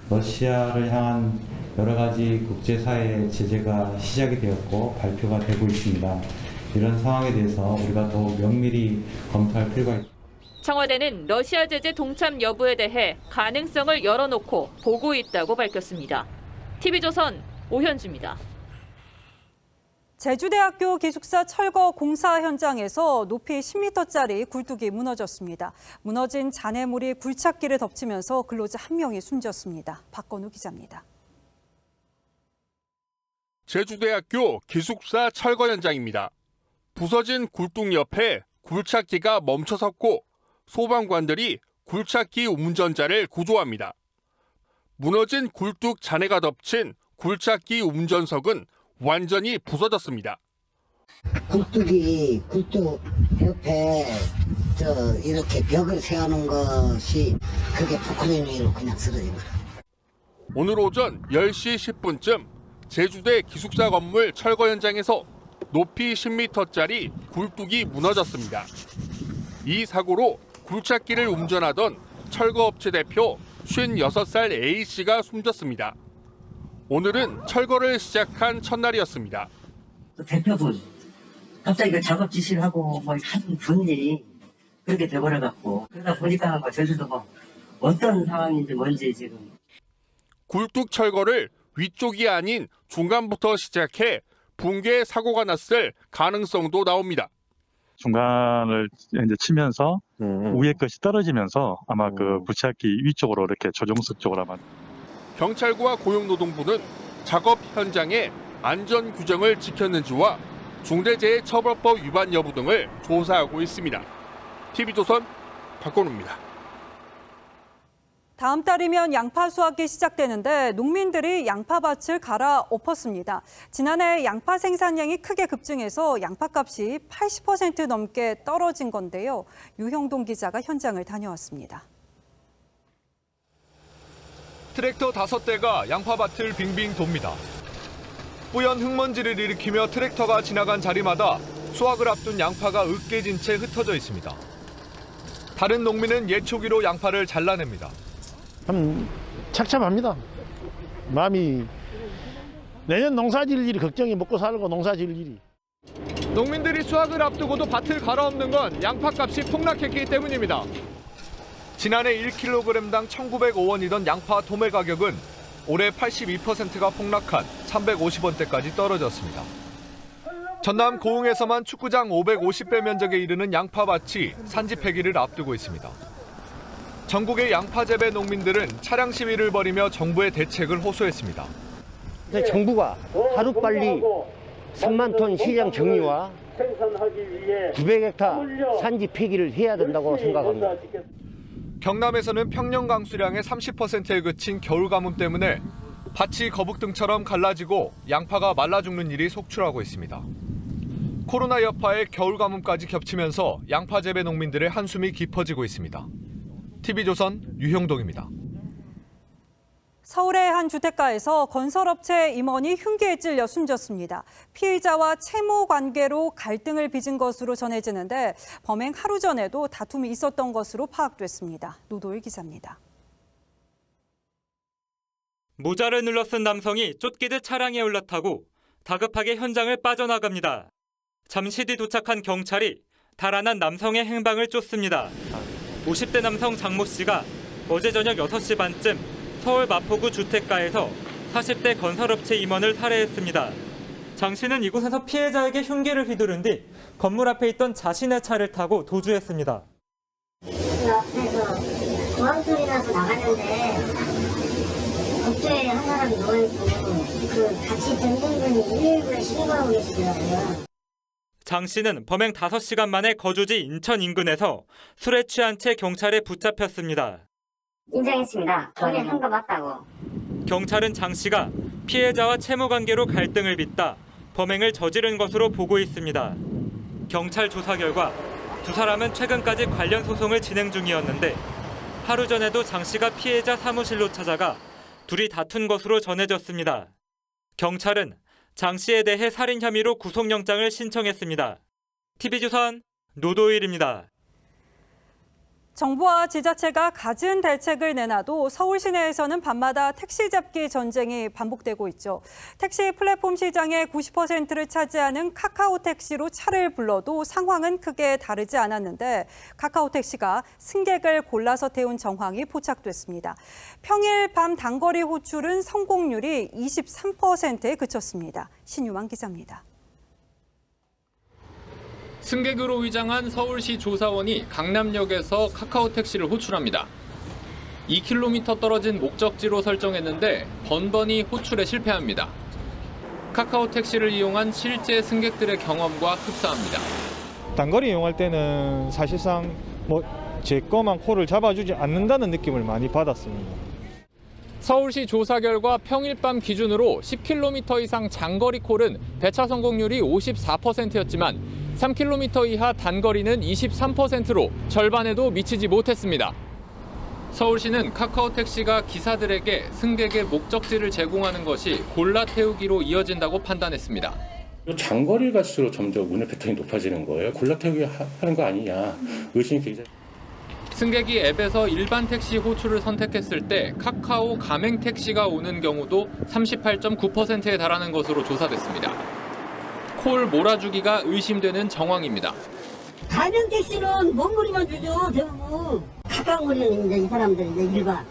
러시아를 향한 여러 가지 국제사회의 제재가 시작이 되었고 발표가 되고 있습니다. 이런 상황에 대해서 우리가 더욱 면밀히 검토할 필요가 있습니다. 청와대는 러시아 제재 동참 여부에 대해 가능성을 열어놓고 보고 있다고 밝혔습니다. TV조선 오현주입니다. 제주대학교 기숙사 철거 공사 현장에서 높이 10m짜리 굴뚝이 무너졌습니다. 무너진 잔해물이 굴착기를 덮치면서 근로자 1명이 숨졌습니다. 박건우 기자입니다. 제주대학교 기숙사 철거 현장입니다. 부서진 굴뚝 옆에 굴착기가 멈춰섰고 소방관들이 굴착기 운전자를 구조합니다. 무너진 굴뚝 잔해가 덮친 굴착기 운전석은 완전히 부서졌습니다. 굴뚝 옆에 이렇게 벽을 세우는 것이 그게 포크레인 위로 그냥 쓰러진 거예요. 오늘 오전 10시 10분쯤 제주대 기숙사 건물 철거 현장에서 높이 10m짜리 굴뚝이 무너졌습니다. 이 사고로 굴착기를 운전하던 철거업체 대표 56살 A씨가 숨졌습니다. 오늘은 철거를 시작한 첫날이었습니다. 대표분, 갑자기 그 작업 지시를 하고 하는 분이 그렇게 돼버려갖고 그러다 보니까 제주도 어떤 상황인지 뭔지 지금. 굴뚝 철거를 위쪽이 아닌 중간부터 시작해 붕괴 사고가 났을 가능성도 나옵니다. 중간을 이제 치면서 위에 것이 떨어지면서 아마 그 굴착기 위쪽으로 이렇게 조종석 쪽으로 아마. 경찰과 고용노동부는 작업 현장에 안전 규정을 지켰는지와 중대재해처벌법 위반 여부 등을 조사하고 있습니다. TV조선 박건우입니다. 다음 달이면 양파 수확이 시작되는데 농민들이 양파밭을 갈아엎었습니다. 지난해 양파 생산량이 크게 급증해서 양파값이 80% 넘게 떨어진 건데요. 유형동 기자가 현장을 다녀왔습니다. 트랙터 5대가 양파밭을 빙빙 돕니다. 뿌연 흙먼지를 일으키며 트랙터가 지나간 자리마다 수확을 앞둔 양파가 으깨진 채 흩어져 있습니다. 다른 농민은 예초기로 양파를 잘라냅니다. 참 착잡합니다. 마음이 내년 농사 지을 일이 걱정이 먹고 살고 농사 지을 일이. 농민들이 수확을 앞두고도 밭을 갈아엎는 건 양파값이 폭락했기 때문입니다. 지난해 1kg당 1,905원이던 양파 도매 가격은 올해 82%가 폭락한 350원대까지 떨어졌습니다. 전남 고흥에서만 축구장 550배 면적에 이르는 양파밭이 산지 폐기를 앞두고 있습니다. 전국의 양파 재배 농민들은 차량 시위를 벌이며 정부의 대책을 호소했습니다. 정부가 하루빨리 3만 톤 시장 정리와 900헥타 산지 폐기를 해야 된다고 생각합니다. 경남에서는 평년 강수량의 30%에 그친 겨울 가뭄 때문에 밭이 거북등처럼 갈라지고 양파가 말라 죽는 일이 속출하고 있습니다. 코로나 여파에 겨울 가뭄까지 겹치면서 양파 재배 농민들의 한숨이 깊어지고 있습니다. TV조선 유형동입니다. 서울의 한 주택가에서 건설업체 임원이 흉기에 찔려 숨졌습니다. 피의자와 채무 관계로 갈등을 빚은 것으로 전해지는데 범행 하루 전에도 다툼이 있었던 것으로 파악됐습니다. 노도일 기자입니다. 모자를 눌러쓴 남성이 쫓기듯 차량에 올라타고 다급하게 현장을 빠져나갑니다. 잠시 뒤 도착한 경찰이 달아난 남성의 행방을 쫓습니다. 50대 남성 장모 씨가 어제 저녁 6시 반쯤 서울 마포구 주택가에서 40대 건설업체 임원을 살해했습니다. 장 씨는 이곳에서 피해자에게 흉기를 휘두른 뒤 건물 앞에 있던 자신의 차를 타고 도주했습니다. 그 앞에서 고함 소리 나서 나갔는데 복도에 한 사람이 누워있고 그 같이 있던 분이 119에 신고하고 계시더라고요. 장 씨는 범행 5시간 만에 거주지 인천 인근에서 술에 취한 채 경찰에 붙잡혔습니다. 인정했습니다. 전에 한 거 맞다고. 경찰은 장 씨가 피해자와 채무 관계로 갈등을 빚다 범행을 저지른 것으로 보고 있습니다. 경찰 조사 결과 두 사람은 최근까지 관련 소송을 진행 중이었는데 하루 전에도 장 씨가 피해자 사무실로 찾아가 둘이 다툰 것으로 전해졌습니다. 경찰은 장 씨에 대해 살인 혐의로 구속영장을 신청했습니다. TV조선 노도일입니다. 정부와 지자체가 갖은 대책을 내놔도 서울 시내에서는 밤마다 택시 잡기 전쟁이 반복되고 있죠. 택시 플랫폼 시장의 90%를 차지하는 카카오택시로 차를 불러도 상황은 크게 다르지 않았는데 카카오택시가 승객을 골라서 태운 정황이 포착됐습니다. 평일 밤 단거리 호출은 성공률이 23%에 그쳤습니다. 신유만 기자입니다. 승객으로 위장한 서울시 조사원이 강남역에서 카카오택시를 호출합니다. 2km 떨어진 목적지로 설정했는데 번번이 호출에 실패합니다. 카카오택시를 이용한 실제 승객들의 경험과 흡사합니다. 단거리 이용할 때는 사실상 제 거만 콜을 잡아주지 않는다는 느낌을 많이 받았습니다. 서울시 조사 결과 평일 밤 기준으로 10km 이상 장거리 콜은 배차 성공률이 54%였지만 3km 이하 단거리는 23%로 절반에도 미치지 못했습니다. 서울시는 카카오택시가 기사들에게 승객의 목적지를 제공하는 것이 골라 태우기로 이어진다고 판단했습니다. 장거리를 갈수록 점점 운행 패턴이 높아지는 거예요. 골라 태우기 하는 거 아니냐 의심이 굉장히. 승객이 앱에서 일반 택시 호출을 선택했을 때 카카오 가맹 택시가 오는 경우도 38.9%에 달하는 것으로 조사됐습니다. 콜 몰아주기가 의심되는 정황입니다. 가맹 택시는 먼 거리만 주죠. 대부분 가까운 거리는 이제 이 사람들 이제 일반.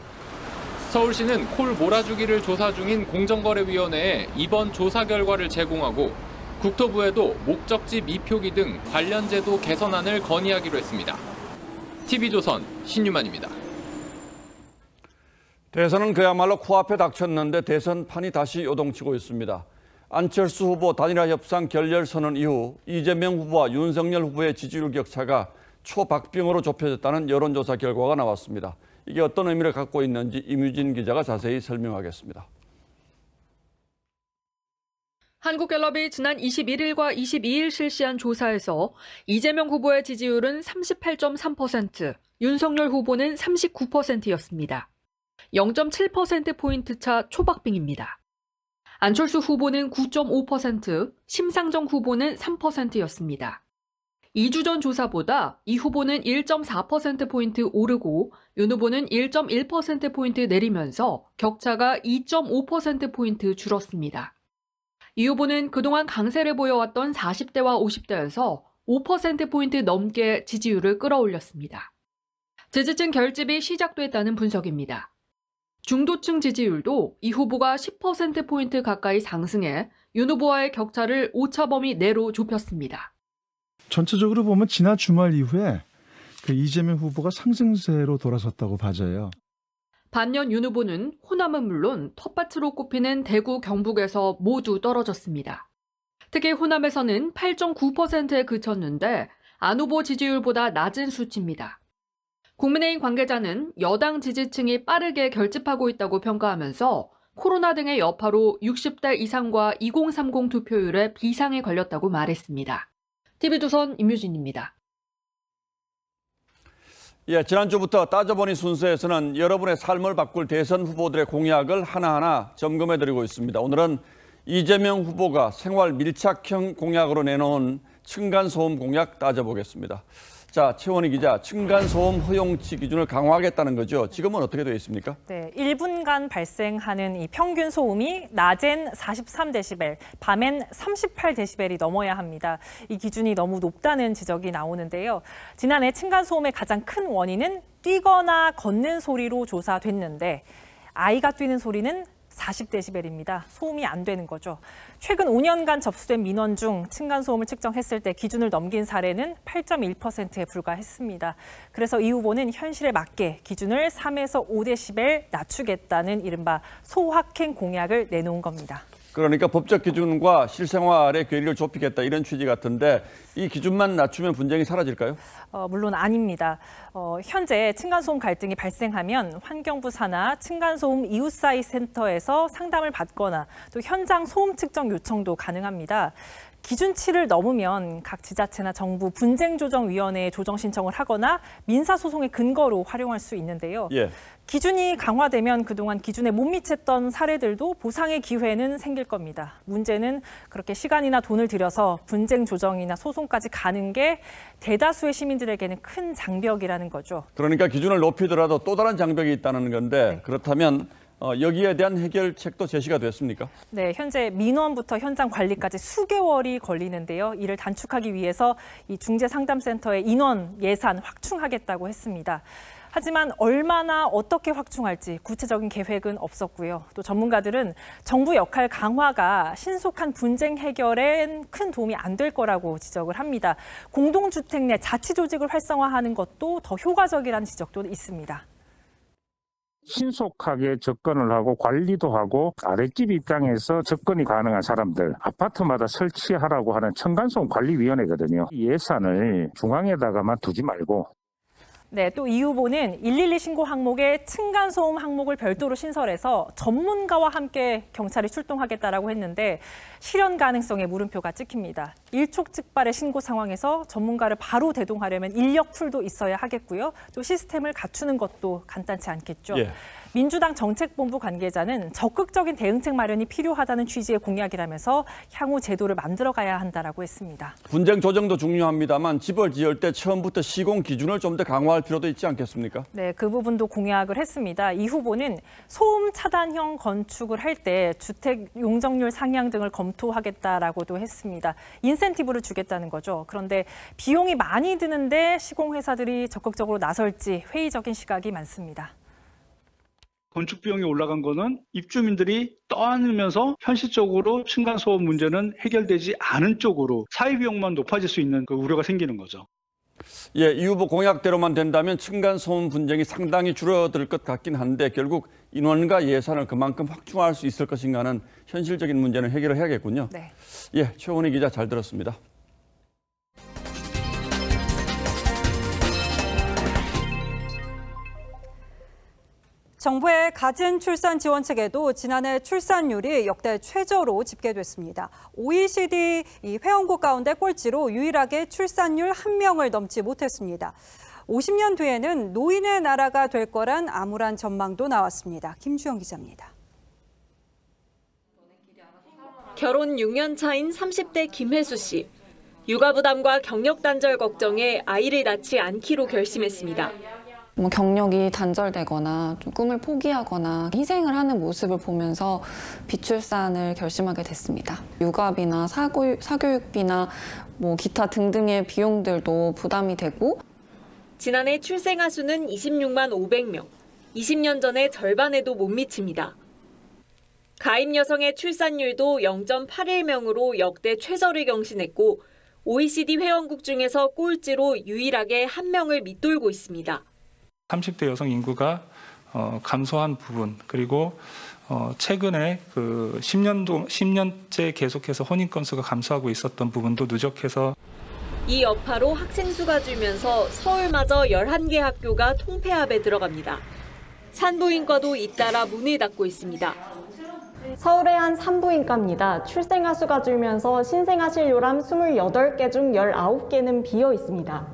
서울시는 콜 몰아주기를 조사 중인 공정거래위원회에 이번 조사 결과를 제공하고 국토부에도 목적지 미표기 등 관련 제도 개선안을 건의하기로 했습니다. TV조선 신유만입니다. 대선은 그야말로 코앞에 닥쳤는데 대선판이 다시 요동치고 있습니다. 안철수 후보 단일화 협상 결렬 선언 이후 이재명 후보와 윤석열 후보의 지지율 격차가 초박빙으로 좁혀졌다는 여론조사 결과가 나왔습니다. 이게 어떤 의미를 갖고 있는지 임유진 기자가 자세히 설명하겠습니다. 한국갤럽이 지난 21일과 22일 실시한 조사에서 이재명 후보의 지지율은 38.3%, 윤석열 후보는 39%였습니다. 0.7%포인트 차 초박빙입니다. 안철수 후보는 9.5%, 심상정 후보는 3%였습니다. 2주 전 조사보다 이 후보는 1.4%포인트 오르고 윤 후보는 1.1%포인트 내리면서 격차가 2.5%포인트 줄었습니다. 이 후보는 그동안 강세를 보여왔던 40대와 50대에서 5%포인트 넘게 지지율을 끌어올렸습니다. 지지층 결집이 시작됐다는 분석입니다. 중도층 지지율도 이 후보가 10%포인트 가까이 상승해 윤 후보와의 격차를 오차범위 내로 좁혔습니다. 전체적으로 보면 지난 주말 이후에 이재명 후보가 상승세로 돌아섰다고 봐져요. 반면 윤 후보는 호남은 물론 텃밭으로 꼽히는 대구, 경북에서 모두 떨어졌습니다. 특히 호남에서는 8.9%에 그쳤는데 안 후보 지지율보다 낮은 수치입니다. 국민의힘 관계자는 여당 지지층이 빠르게 결집하고 있다고 평가하면서 코로나 등의 여파로 60대 이상과 2030 투표율에 비상이 걸렸다고 말했습니다. TV조선 임유진입니다. 예, 지난주부터 따져보니 순서에서는 여러분의 삶을 바꿀 대선 후보들의 공약을 하나하나 점검해드리고 있습니다. 오늘은 이재명 후보가 생활 밀착형 공약으로 내놓은 층간소음 공약 따져보겠습니다. 자, 최원희 기자, 층간소음 허용치 기준을 강화하겠다는 거죠. 지금은 어떻게 되어 있습니까? 네, 1분간 발생하는 이 평균 소음이 낮엔 43데시벨, 밤엔 38데시벨이 넘어야 합니다. 이 기준이 너무 높다는 지적이 나오는데요. 지난해 층간소음의 가장 큰 원인은 뛰거나 걷는 소리로 조사됐는데 아이가 뛰는 소리는 40데시벨입니다. 소음이 안 되는 거죠. 최근 5년간 접수된 민원 중 층간소음을 측정했을 때 기준을 넘긴 사례는 8.1%에 불과했습니다. 그래서 이 후보는 현실에 맞게 기준을 3에서 5데시벨 낮추겠다는 이른바 소확행 공약을 내놓은 겁니다. 그러니까 법적 기준과 실생활의 괴리를 좁히겠다 이런 취지 같은데 이 기준만 낮추면 분쟁이 사라질까요? 물론 아닙니다. 현재 층간소음 갈등이 발생하면 환경부 산하 층간소음 이웃사이 센터에서 상담을 받거나 또 현장 소음 측정 요청도 가능합니다. 기준치를 넘으면 각 지자체나 정부 분쟁조정위원회에 조정 신청을 하거나 민사소송의 근거로 활용할 수 있는데요. 예. 기준이 강화되면 그동안 기준에 못 미쳤던 사례들도 보상의 기회는 생길 겁니다. 문제는 그렇게 시간이나 돈을 들여서 분쟁 조정이나 소송까지 가는 게 대다수의 시민들에게는 큰 장벽이라는 거죠. 그러니까 기준을 높이더라도 또 다른 장벽이 있다는 건데 네. 그렇다면 여기에 대한 해결책도 제시가 됐습니까? 네, 현재 민원부터 현장 관리까지 수개월이 걸리는데요. 이를 단축하기 위해서 이 중재상담센터의 인원 예산 확충하겠다고 했습니다. 하지만 얼마나 어떻게 확충할지 구체적인 계획은 없었고요. 또 전문가들은 정부 역할 강화가 신속한 분쟁 해결엔 큰 도움이 안 될 거라고 지적을 합니다. 공동주택 내 자치조직을 활성화하는 것도 더 효과적이라는 지적도 있습니다. 신속하게 접근을 하고 관리도 하고 아랫집 입장에서 접근이 가능한 사람들 아파트마다 설치하라고 하는 층간소음 관리위원회거든요. 예산을 중앙에다가만 두지 말고 네, 또 이 후보는 112 신고 항목에 층간소음 항목을 별도로 신설해서 전문가와 함께 경찰이 출동하겠다라고 했는데 실현 가능성에 물음표가 찍힙니다. 일촉즉발의 신고 상황에서 전문가를 바로 대동하려면 인력풀도 있어야 하겠고요. 또 시스템을 갖추는 것도 간단치 않겠죠. 예. 민주당 정책본부 관계자는 적극적인 대응책 마련이 필요하다는 취지의 공약이라면서 향후 제도를 만들어가야 한다라고 했습니다. 분쟁 조정도 중요합니다만 집을 지을 때 처음부터 시공 기준을 좀 더 강화할 필요도 있지 않겠습니까? 네, 그 부분도 공약을 했습니다. 이 후보는 소음 차단형 건축을 할 때 주택 용적률 상향 등을 검토하겠다라고도 했습니다. 인센티브를 주겠다는 거죠. 그런데 비용이 많이 드는데 시공회사들이 적극적으로 나설지 회의적인 시각이 많습니다. 건축 비용이 올라간 거는 입주민들이 떠안으면서 현실적으로 층간소음 문제는 해결되지 않은 쪽으로 사회 비용만 높아질 수 있는 그 우려가 생기는 거죠. 예, 이 후보 공약대로만 된다면 층간소음 분쟁이 상당히 줄어들 것 같긴 한데 결국 인원과 예산을 그만큼 확충할 수 있을 것인가는 현실적인 문제는 해결을 해야겠군요. 네. 예, 최원희 기자 잘 들었습니다. 정부의 갖은 출산 지원책에도 지난해 출산율이 역대 최저로 집계됐습니다. OECD 회원국 가운데 꼴찌로 유일하게 출산율 1명을 넘지 못했습니다. 50년 뒤에는 노인의 나라가 될 거란 암울한 전망도 나왔습니다. 김주영 기자입니다. 결혼 6년 차인 30대 김혜수 씨. 육아 부담과 경력 단절 걱정에 아이를 낳지 않기로 결심했습니다. 경력이 단절되거나 좀 꿈을 포기하거나 희생을 하는 모습을 보면서 비출산을 결심하게 됐습니다. 육아비나 사교육비나 기타 등등의 비용들도 부담이 되고 지난해 출생아 수는 26만 500명, 20년 전의 절반에도 못 미칩니다. 가임 여성의 출산율도 0.81명으로 역대 최저를 경신했고 OECD 회원국 중에서 꼴찌로 유일하게 1명을 밑돌고 있습니다. 30대 여성 인구가 감소한 부분 그리고 최근에 그 10년째 계속해서 혼인 건수가 감소하고 있었던 부분도 누적해서 이 여파로 학생 수가 줄면서 서울마저 11개 학교가 통폐합에 들어갑니다. 산부인과도 잇따라 문을 닫고 있습니다. 서울의 한 산부인과입니다. 출생아 수가 줄면서 신생아 진료람 28개 중 19개는 비어 있습니다.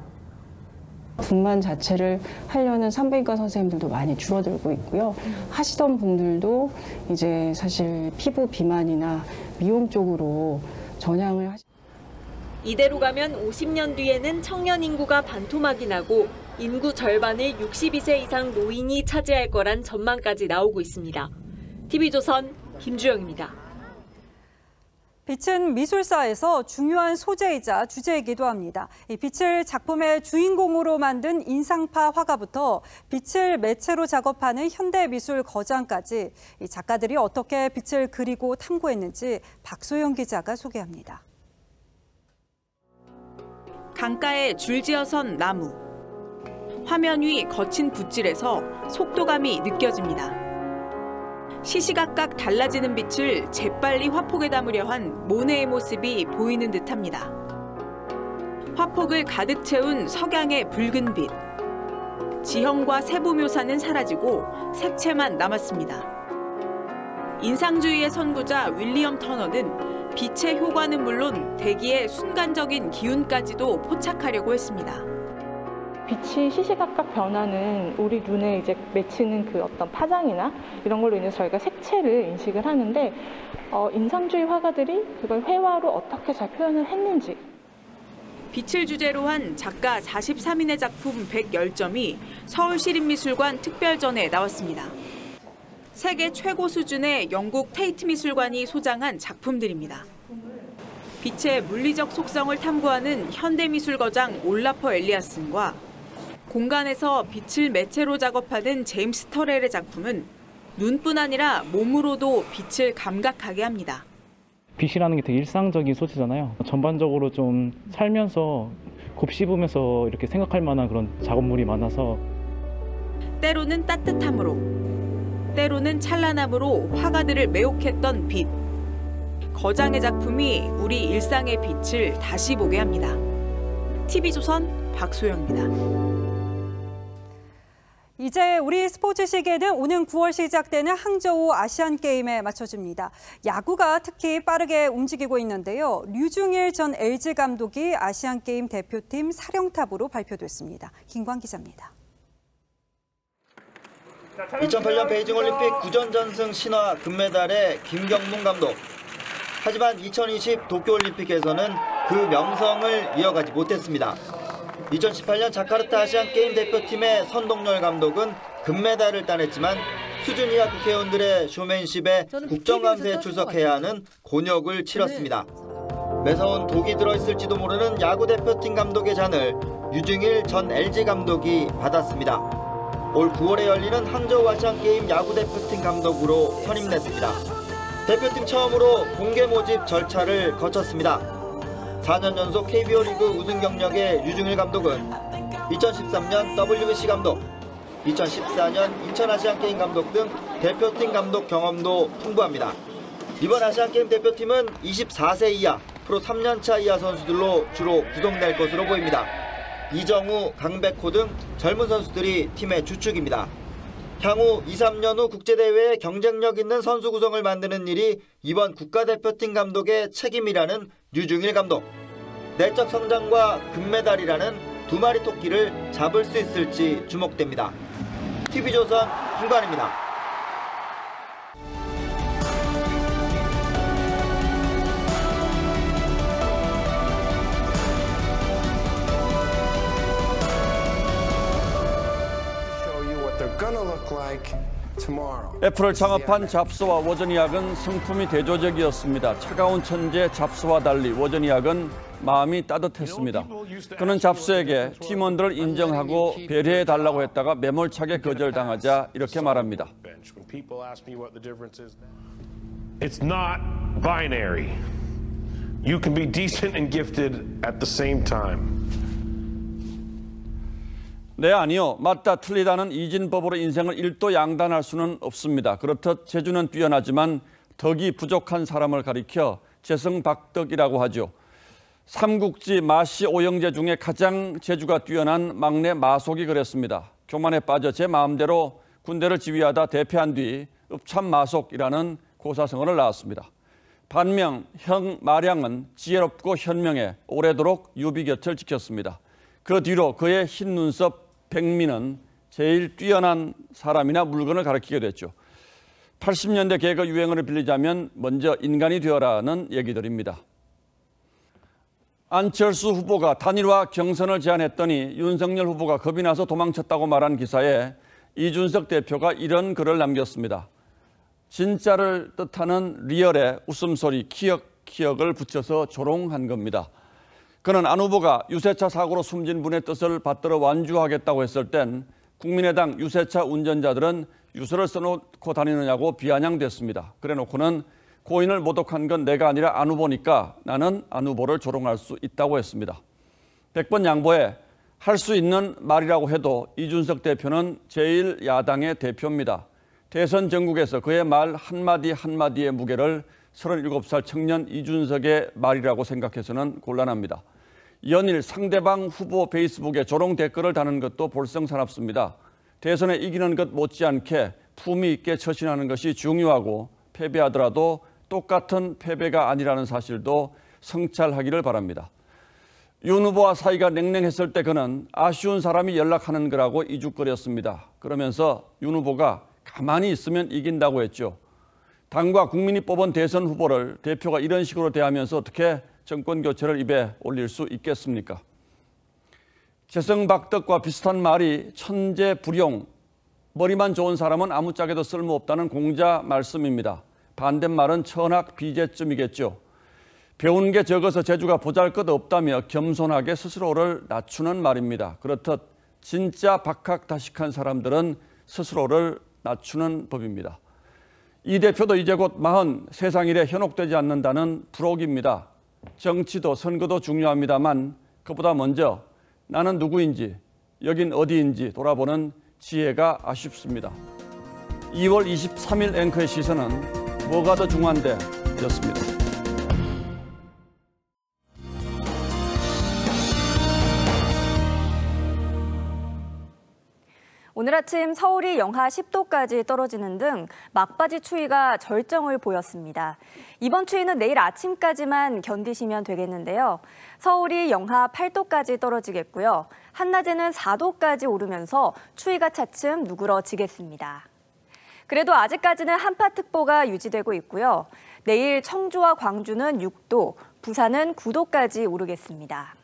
분만 자체를 하려는 산부인과 선생님들도 많이 줄어들고 있고요. 하시던 분들도 이제 사실 피부 비만이나 미용 쪽으로 전향을 이대로 가면 50년 뒤에는 청년 인구가 반토막이 나고 인구 절반을 62세 이상 노인이 차지할 거란 전망까지 나오고 있습니다. TV조선 김주영입니다. 빛은 미술사에서 중요한 소재이자 주제이기도 합니다. 이 빛을 작품의 주인공으로 만든 인상파 화가부터 빛을 매체로 작업하는 현대미술 거장까지 이 작가들이 어떻게 빛을 그리고 탐구했는지 박소영 기자가 소개합니다. 강가에 줄지어선 나무. 화면 위 거친 붓질에서 속도감이 느껴집니다. 시시각각 달라지는 빛을 재빨리 화폭에 담으려 한 모네의 모습이 보이는 듯합니다. 화폭을 가득 채운 석양의 붉은 빛. 지형과 세부 묘사는 사라지고 색채만 남았습니다. 인상주의의 선구자 윌리엄 터너는 빛의 효과는 물론 대기의 순간적인 기운까지도 포착하려고 했습니다. 빛이 시시각각 변하는 우리 눈에 이제 맺히는 그 어떤 파장이나 이런 걸로 인해서 저희가 색채를 인식을 하는데 인상주의 화가들이 그걸 회화로 어떻게 잘 표현을 했는지. 빛을 주제로 한 작가 43인의 작품 110점이 서울시립미술관 특별전에 나왔습니다. 세계 최고 수준의 영국 테이트 미술관이 소장한 작품들입니다. 빛의 물리적 속성을 탐구하는 현대미술거장 올라퍼 엘리아슨과 공간에서 빛을 매체로 작업하는 제임스 터렐의 작품은 눈뿐 아니라 몸으로도 빛을 감각하게 합니다. 빛이라는 게 되게 일상적인 소재잖아요. 전반적으로 좀 살면서 곱씹으면서 이렇게 생각할 만한 그런 작업물이 많아서 때로는 따뜻함으로, 때로는 찬란함으로 화가들을 매혹했던 빛. 거장의 작품이 우리 일상의 빛을 다시 보게 합니다. TV조선 박소영입니다. 이제 우리 스포츠 시계는 오는 9월 시작되는 항저우 아시안게임에 맞춰집니다. 야구가 특히 빠르게 움직이고 있는데요. 류중일 전 LG 감독이 아시안게임 대표팀 사령탑으로 발표됐습니다. 김광 기자입니다. 2008년 베이징 올림픽 9전 전승 신화 금메달의 김경문 감독. 하지만 2020 도쿄올림픽에서는 그 명성을 이어가지 못했습니다. 2018년 자카르타 아시안게임 대표팀의 선동열 감독은 금메달을 따냈지만 수준 이하 국회의원들의 쇼맨십에 국정감사에 출석해야 하는 곤욕을 치렀습니다. 매서운 독이 들어있을지도 모르는 야구대표팀 감독의 잔을 류중일 전 LG 감독이 받았습니다. 올 9월에 열리는 항저우 아시안게임 야구대표팀 감독으로 선임됐습니다. 대표팀 처음으로 공개 모집 절차를 거쳤습니다. 4년 연속 KBO 리그 우승 경력의 류중일 감독은 2013년 WBC 감독, 2014년 인천 아시안게임 감독 등 대표팀 감독 경험도 풍부합니다. 이번 아시안게임 대표팀은 24세 이하, 프로 3년차 이하 선수들로 주로 구성될 것으로 보입니다. 이정우, 강백호 등 젊은 선수들이 팀의 주축입니다. 향후 2, 3년 후 국제대회에 경쟁력 있는 선수 구성을 만드는 일이 이번 국가대표팀 감독의 책임이라는 류중일 감독. 내적 성장과 금메달이라는 두 마리 토끼를 잡을 수 있을지 주목됩니다. TV조선 김관입니다. 애플을 창업한 잡스와 워저니악은 성품이 대조적이었습니다. 차가운 천재 잡스와 달리 워저니악은 마음이 따뜻했습니다. 그는 잡스에게 팀원들을 인정하고 배려해달라고 했다가 매몰차게 거절당하자 이렇게 말합니다. It's not binary. You can be decent and gifted at the same time. 네, 아니요. 맞다, 틀리다는 이진법으로 인생을 일도 양단할 수는 없습니다. 그렇듯 재주는 뛰어나지만 덕이 부족한 사람을 가리켜 재성박덕이라고 하죠. 삼국지 마씨 오영재 중에 가장 재주가 뛰어난 막내 마속이 그랬습니다. 교만에 빠져 제 마음대로 군대를 지휘하다 대패한 뒤 읍참마속이라는 고사성어를 낳았습니다. 반면 형 마량은 지혜롭고 현명해 오래도록 유비 곁을 지켰습니다. 그 뒤로 그의 흰 눈썹 백미는 제일 뛰어난 사람이나 물건을 가리키게 됐죠. 80년대 개그 유행어를 빌리자면 먼저 인간이 되어라는 얘기들입니다. 안철수 후보가 단일화 경선을 제안했더니 윤석열 후보가 겁이 나서 도망쳤다고 말한 기사에 이준석 대표가 이런 글을 남겼습니다. 진짜를 뜻하는 리얼에 웃음소리 키역을 붙여서 조롱한 겁니다. 그는 안 후보가 유세차 사고로 숨진 분의 뜻을 받들어 완주하겠다고 했을 땐 국민의당 유세차 운전자들은 유서를 써놓고 다니느냐고 비아냥댔습니다. 그래놓고는 고인을 모독한 건 내가 아니라 안 후보니까 나는 안 후보를 조롱할 수 있다고 했습니다. 100번 양보해 할 수 있는 말이라고 해도 이준석 대표는 제1야당의 대표입니다. 대선 전국에서 그의 말 한마디 한마디의 무게를 37살 청년 이준석의 말이라고 생각해서는 곤란합니다. 연일 상대방 후보 페이스북에 조롱 댓글을 다는 것도 볼썽사납습니다. 대선에 이기는 것 못지않게 품위 있게 처신하는 것이 중요하고 패배하더라도 똑같은 패배가 아니라는 사실도 성찰하기를 바랍니다. 윤 후보와 사이가 냉랭했을 때 그는 아쉬운 사람이 연락하는 거라고 이죽거렸습니다. 그러면서 윤 후보가 가만히 있으면 이긴다고 했죠. 당과 국민이 뽑은 대선 후보를 대표가 이런 식으로 대하면서 어떻게 정권 교체를 입에 올릴 수 있겠습니까? 재성박덕과 비슷한 말이 천재불용, 머리만 좋은 사람은 아무짝에도 쓸모없다는 공자 말씀입니다. 반대말은 천학비제쯤이겠죠. 배운 게 적어서 재주가 보잘것없다며 겸손하게 스스로를 낮추는 말입니다. 그렇듯 진짜 박학다식한 사람들은 스스로를 낮추는 법입니다. 이 대표도 이제 곧 40 세상 일에 현혹되지 않는다는 부록입니다. 정치도 선거도 중요합니다만 그보다 먼저 나는 누구인지 여긴 어디인지 돌아보는 지혜가 아쉽습니다. 2월 23일 앵커의 시선은 뭐가 더 중요한데 였습니다. 오늘 아침 서울이 영하 10도까지 떨어지는 등 막바지 추위가 절정을 보였습니다. 이번 추위는 내일 아침까지만 견디시면 되겠는데요. 서울이 영하 8도까지 떨어지겠고요. 한낮에는 4도까지 오르면서 추위가 차츰 누그러지겠습니다. 그래도 아직까지는 한파특보가 유지되고 있고요. 내일 청주와 광주는 6도, 부산은 9도까지 오르겠습니다.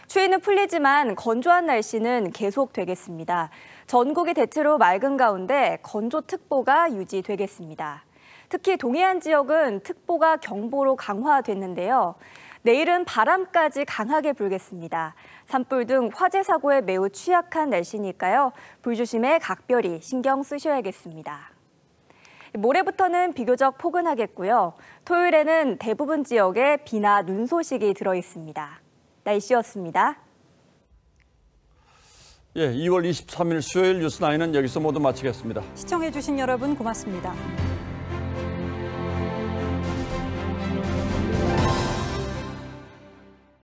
추위는 풀리지만 건조한 날씨는 계속되겠습니다. 전국이 대체로 맑은 가운데 건조특보가 유지되겠습니다. 특히 동해안 지역은 특보가 경보로 강화됐는데요. 내일은 바람까지 강하게 불겠습니다. 산불 등 화재 사고에 매우 취약한 날씨니까요. 불조심에 각별히 신경 쓰셔야겠습니다. 모레부터는 비교적 포근하겠고요. 토요일에는 대부분 지역에 비나 눈 소식이 들어있습니다. 날씨였습니다. 2월 23일 수요일 뉴스9는 여기서 모두 마치겠습니다. 시청해주신 여러분 고맙습니다.